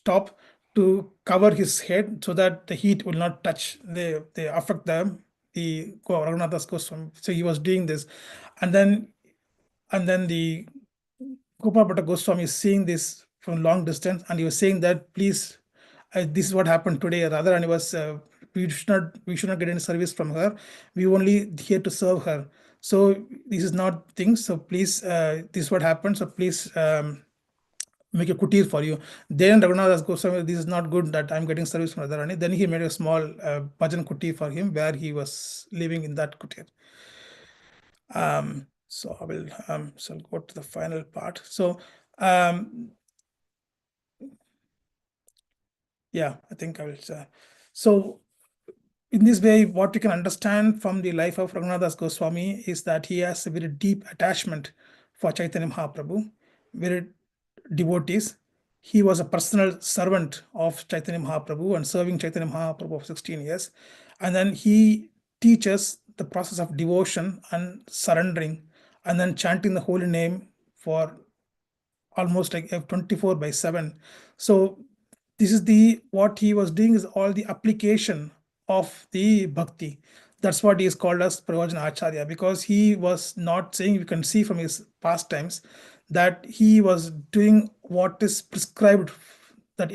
top to cover his head so that the heat will not touch they affect the Raghunātha Goswami. So he was doing this, and then the Gopal Bhatta Goswami is seeing this from long distance, and he was saying that please, this is what happened today. Radharani was we should not get any service from her. We only here to serve her. So this is not things. So please, this is what happened. So please make a kutir for you. Then Raghunātha Goswami, this is not good that I'm getting service from Radharani. Then he made a small bhajan kutir for him where he was living in that kutir. So I will so go to the final part. So yeah, I think I will. So in this way, what you can understand from the life of Raghunātha Goswami is that he has a very deep attachment for Chaitanya Mahaprabhu, very devotees. He was a personal servant of Chaitanya Mahaprabhu and serving Chaitanya Mahaprabhu for 16 years. And then he teaches the process of devotion and surrendering and then chanting the holy name for almost like 24/7. So this is what he was doing is all the application of the bhakti. That's what he is called as Proyojana Acharya, because he was not saying, you can see from his pastimes that he was doing what is prescribed that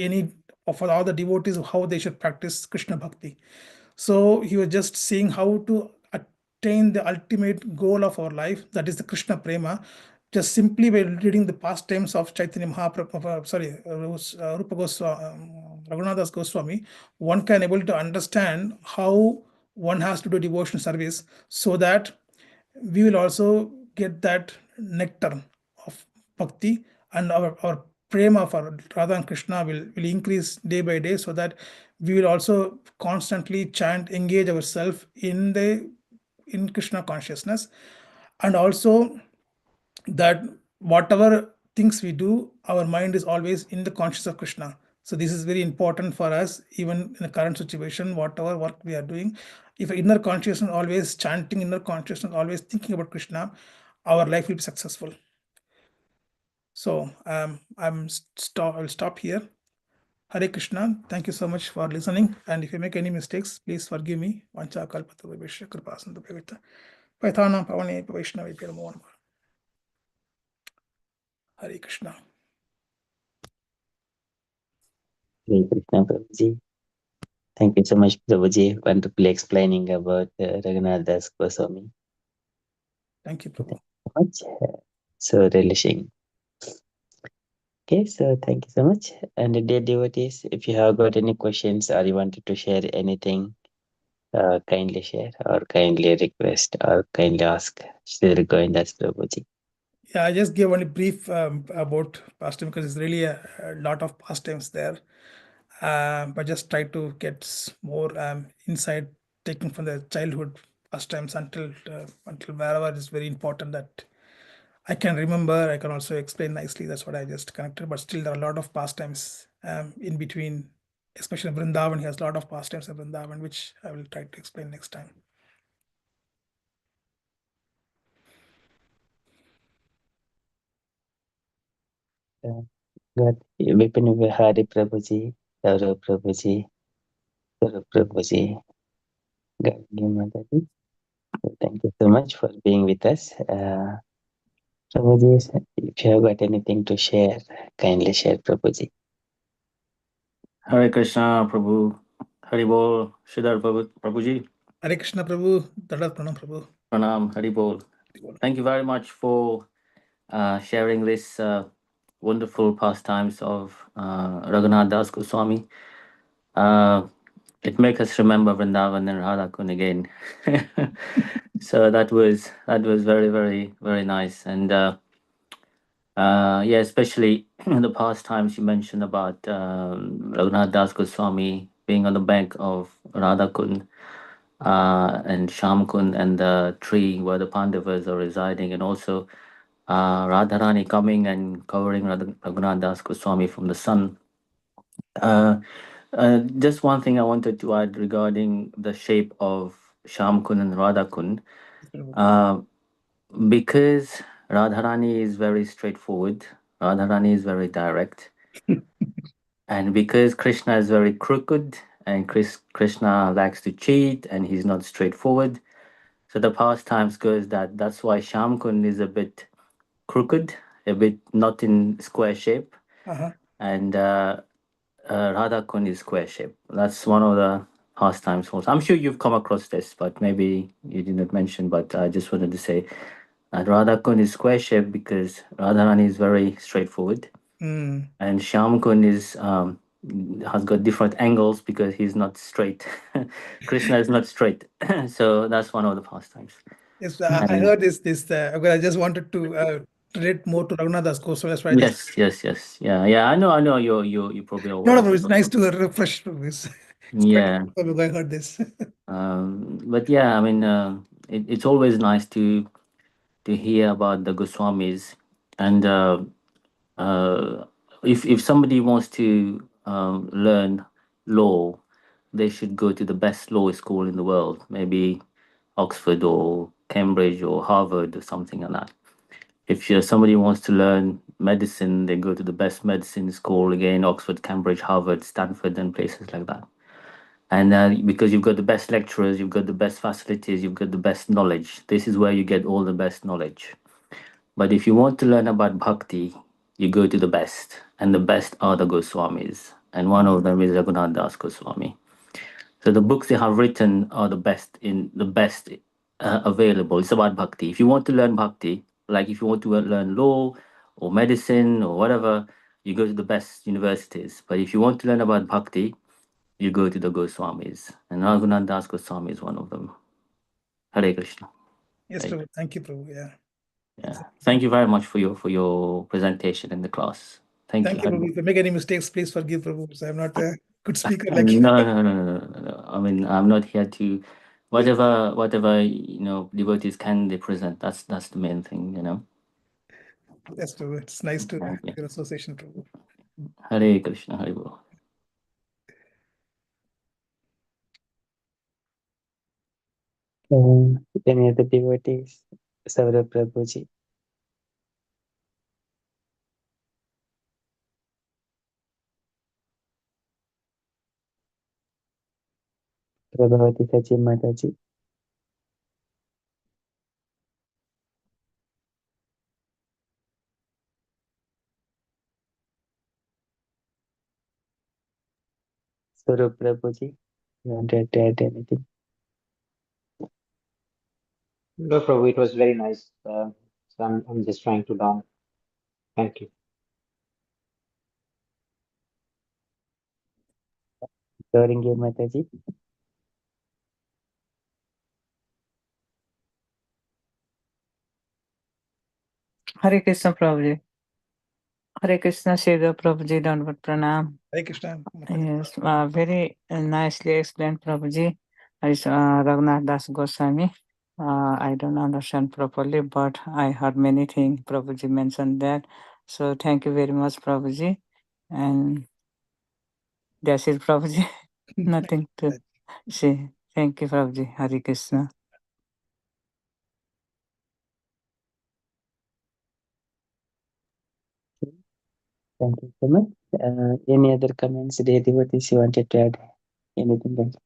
for all the devotees of how they should practice Krishna bhakti. So he was just saying how to attain the ultimate goal of our life, that is the Krishna prema, just simply by reading the pastimes of Chaitanya Mahaprabhu, Rupa Goswami, Raghunātha Goswami, one can able to understand how one has to do devotion service, so that we will also get that nectar of bhakti, and our prema for Radha and Krishna will increase day by day, so that we will also constantly chant, engage ourselves in Krishna consciousness, and also that whatever things we do, our mind is always in the conscious of Krishna. So this is very important for us, even in the current situation, whatever work we are doing. If inner consciousness always chanting, inner consciousness always thinking about Krishna, our life will be successful. So I will stop here. Hare Krishna. Thank you so much for listening. And if you make any mistakes, please forgive me. Vancha kalpataru kripasantu bhavita. Paithana pavane vaishnavi namo namah. Hare Krishna. Hare Krishna, Prabhuji. Thank you so much, Prabhuji, wonderfully explaining about Raghunātha Goswami. Thank you, Prabhu. Thank you so much. So relishing. Okay, so thank you so much. And dear devotees, if you have got any questions or you wanted to share anything, kindly share or kindly request or kindly ask Sri Govindas Prabhuji. Yeah, I just gave only brief about pastime because it's really a lot of pastimes there. But just try to get more insight taken from the childhood pastimes until wherever is very important that I can remember. I can also explain nicely. That's what I just connected. But still, there are a lot of pastimes in between, especially Vrindavan. He has a lot of pastimes in Vrindavan, which I will try to explain next time. God, Vipin Vihari Prabhuji, Saurav Prabhuji, Saurav Prabhuji, Gandhi Mataji. So thank you so much for being with us. Prabhuji, if you have got anything to share, kindly share, Prabhuji. Hare Krishna, Prabhu. Hari Bol, Sridhara Prabhuji. Hare Krishna Prabhu, Dadat Pranam Prabhu. Pranam, Hari Bol. Thank you very much for sharing this wonderful pastimes of Raghunātha Das Goswami. It makes us remember Vrindavan and Radha Kun again. So that was very, very, very nice. And yeah, especially in the past times you mentioned about Raghunātha Das Goswami being on the bank of Radha Kun and Shamkund and the tree where the Pandavas are residing, and also Radharani coming and covering Raghunātha Das Goswami from the sun. Just one thing I wanted to add regarding the shape of Shamkund and Radhakund. Because Radharani is very straightforward, Radharani is very direct, and because Krishna is very crooked and Krishna likes to cheat and he's not straightforward, so the pastimes goes that that's why Shamkund is a bit crooked, a bit not in square shape, and Radhakund is square shape. That's one of the pastimes. Also, I'm sure you've come across this, but maybe you did not mention. But I just wanted to say that Radhakund is square shape because Radharani is very straightforward, and Shyamkund is has got different angles because he's not straight. Krishna is not straight, so that's one of the pastimes. Yes, I heard this. Because I just wanted to relate more to Raghunātha Das Goswami. That's why I just. Yes. Yeah. I know. You probably No, aware. no, it's nice to refresh this. It's quite a Yeah. long time ago I heard this. But yeah, I mean, it's always nice to hear about the Goswamis, and if somebody wants to learn law, they should go to the best law school in the world, maybe Oxford or Cambridge or Harvard or something like that. If somebody wants to learn medicine, they go to the best medicine school, again Oxford, Cambridge, Harvard, Stanford, and places like that. And because you've got the best lecturers, you've got the best facilities, you've got the best knowledge. This is where you get all the best knowledge. But if you want to learn about bhakti, you go to the best, and the best are the Goswamis, and one of them is Raghunātha Das Goswami. So the books they have written are the best available. It's about bhakti. If you want to learn bhakti, like if you want to learn law or medicine or whatever, you go to the best universities. But if you want to learn about bhakti, you go to the Goswamis, and Raghunātha Das Goswami is one of them. Hare Krishna. Yes, Prabhu. Thank you, Prabhu. Yeah. Thank you very much for your presentation in the class. Thank you. Prabhu. If I make any mistakes, please forgive, Prabhu. because I'm not a good speaker like you. No. I mean, I'm not here to whatever devotees can they present. That's the main thing. Yes, Prabhu. It's nice to have your association, Prabhu. Hare Krishna, Hare Bol. Any other devotees? Saurav Prabhuji. Prabhavati Sachi Mataji. Saurav Prabhuji. You wanted to add anything? No, Prabhu, it was very nice. So I'm just trying to learn. Thank you. Gauringi Mataji. Hare Krishna Prabhuji. Hare Krishna Sridhara Prabhuji, Dandavat Pranam. Hare Krishna. Yes, very nicely explained Prabhuji. It's Raghunātha Das Goswamy. I don't understand properly, but I heard many things Prabhuji mentioned that. So thank you very much, Prabhuji. And that's it, Prabhuji. Nothing to say. Thank you, Prabhuji. Hare Krishna. Thank you so much. Any other comments, dear devotees, you wanted to add anything else?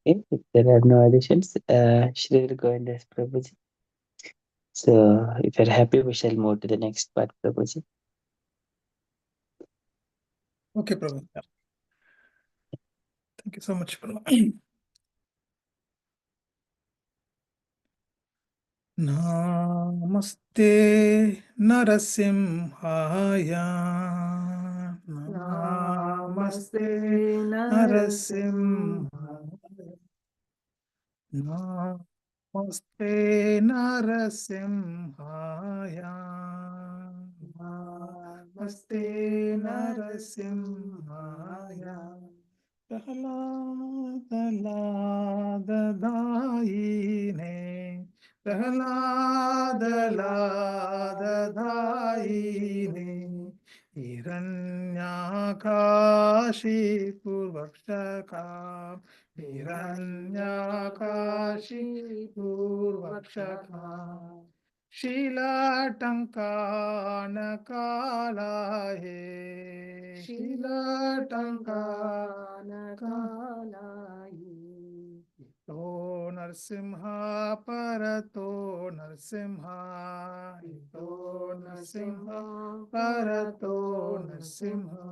Okay, if there are no additions, Shri Govinda Prabhuji. So, if you're happy, we shall move to the next part, Prabhuji. Okay, Prabhu. Yeah. Thank you so much, Prabhu. Namaste Narasimhaya. Namaste Narasimhaya. Namaste Narasimhaya. Namaste Narasimhaya. Prahlad Daine. Prahlad Daine. Hiranyakashi Purvakshaka. Hiranyakashi Purvakshaka. Shila Tankana Kala He. Shila Tankana Kala He. Ito Narsimha Parato Narsimha. Ito Narsimha Parato Narsimha.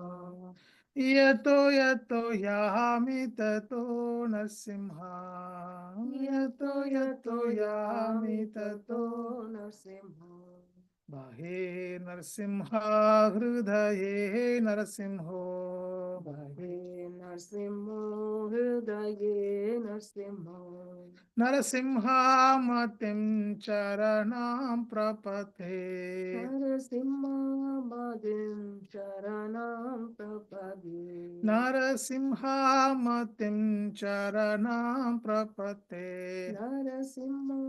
Yato yato yami tato Narsimha. Yato yato yami tato Narsimha. Bahe Narsimha Hridaye Narsimho. Bahe Narsimho Hridaye Narsimho. Narasimha Matim Charanam Prapate. Narasimha Matim Charanam Prapate. Narasimha Matim Charanam Prapate. Narasimha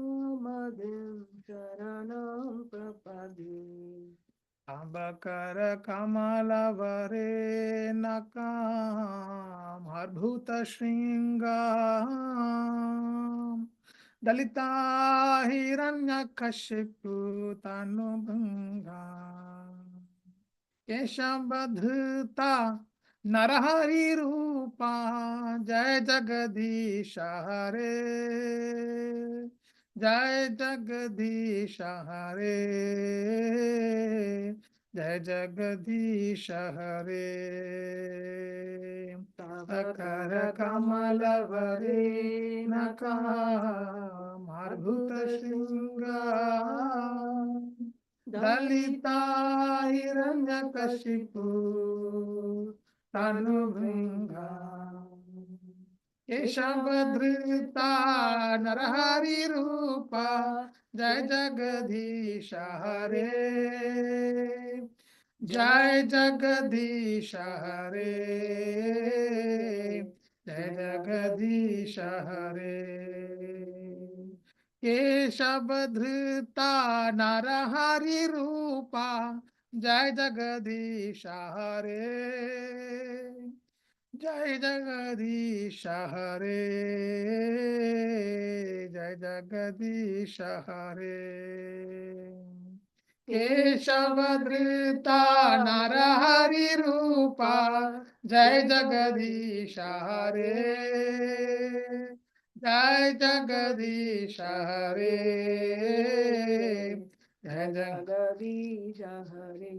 Matim Charanam Prapate. Abakara Kamala Vare Nakam Adbhuta Shringam Dalita Hiranyakashipu Tanubhangam Keshabadhuta Narahari Rupa Jai Jagadisha Hare Jai Jagadisha Hare Jai Jagadisha Hare Akara Kamala Vare Naka Marbuta Shringa Dalita Hiranyakashipu Tanubhringa Keshavadhrita Narahari Rupa Jai Jagadisha Hare Jai Jagadisha Hare Jai Jagadisha Hare Keshavadhrita Narahari Rupa Jai Jagadisha Hare Jai Jagadisha Hare Jai Jagadisha Hare Keshavadhrita Narahari Rupa Jai Jagadisha Hare Jai Jagadisha Hare Jai Jagadisha Hare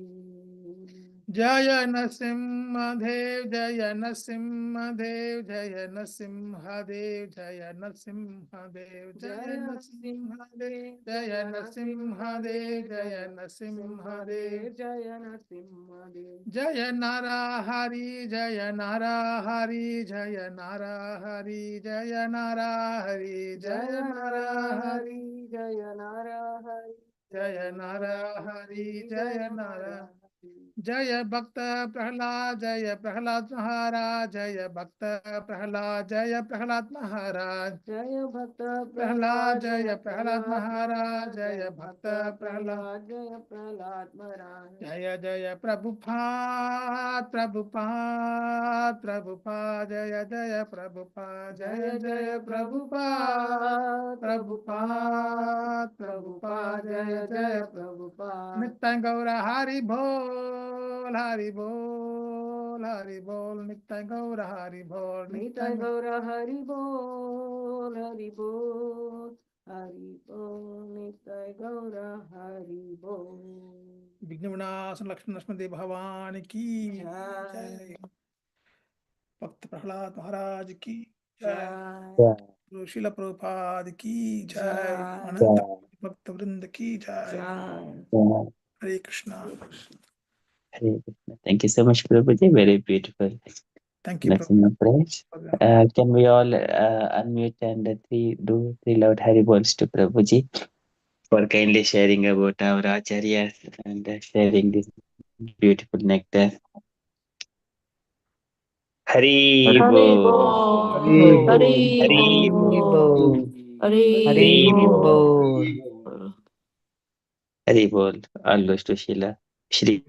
Jaya Narasimhadev, Jaya Narasimhadev, Jaya Narasimhadev, Jaya Narasimhadev, Jaya Narasimhadev, Jaya Narasimhadev, Jaya Narasimhadev, Jaya Narasimhadev. Jaya Narahari, Jaya Narahari, Jaya Narahari, Jaya Narahari, Jaya Narahari, Jaya Narahari. Jaya Narahari, Jaya Narahari. Jaya Bhakta Prahlad, Jaya Prahlad Maharaj, Jaya Bhakta Prahlad, Jaya Prahlad Maharaj, Jaya Bhakta Prahlad, Jaya Prahlad Maharaj, Jaya Bhakta Prahlad, Jaya Prahlad Maharaj. Jaya Jaya Prabhupada, Prabhupada, Prabhupada, Jaya Jaya Prabhupada, Jaya Jaya Prabhupada, Prabhupada, Prabhupada, Jaya Jaya Prabhupada. Nitya Gaura Hari Bol, Hari Bol, Hari Bol, Nitya Gaura Hari Bol, Nitya Gaura Hari Bol, Hari Bol, Hari Bol, Nitya Gaura Hari Bol. Vigna Vinasa Lakshmana Dev Bhavan ki Jai. Bhakta Prahlad Maharaj ki Jai. Srila Prabhupada ki jai, Jai. Ananta Bhakta Vrinda ki jai. Jai. Hare Krishna. Hare Krishna. Thank you so much, Prabhuji. Very beautiful. Thank you, Blessing of praise. Prabhupada. Can we all unmute and do three loud Hari Bols to Prabhuji for kindly sharing about our Acharyas and sharing this beautiful nectar. Hari Hari Bol. Bol. Hari Hari Bol. Bol. Hari Bol. Hari Bol. All goes to Sheila. Shri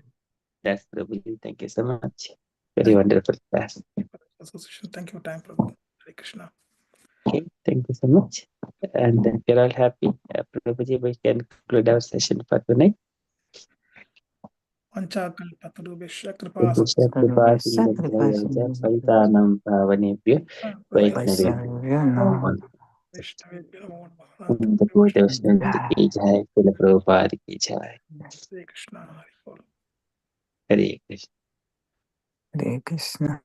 Das Prabhuji. Thank you so much. Very wonderful class. Association. Thank you, time, Prabhu. Hare Krishna. Okay, thank you so much. And if you're all happy, Prabhuji, we can conclude our session for tonight. Vancha kalpatarubhesha kripa Paritanam Bhavanebhyo Vaishnavebhyo Vaishnavebhyo namo namaha. The Buddha ki jai, Srila Prabhupada ki jai. Hare Krishna. Hare Bol. Hare Krishna. Hare Krishna.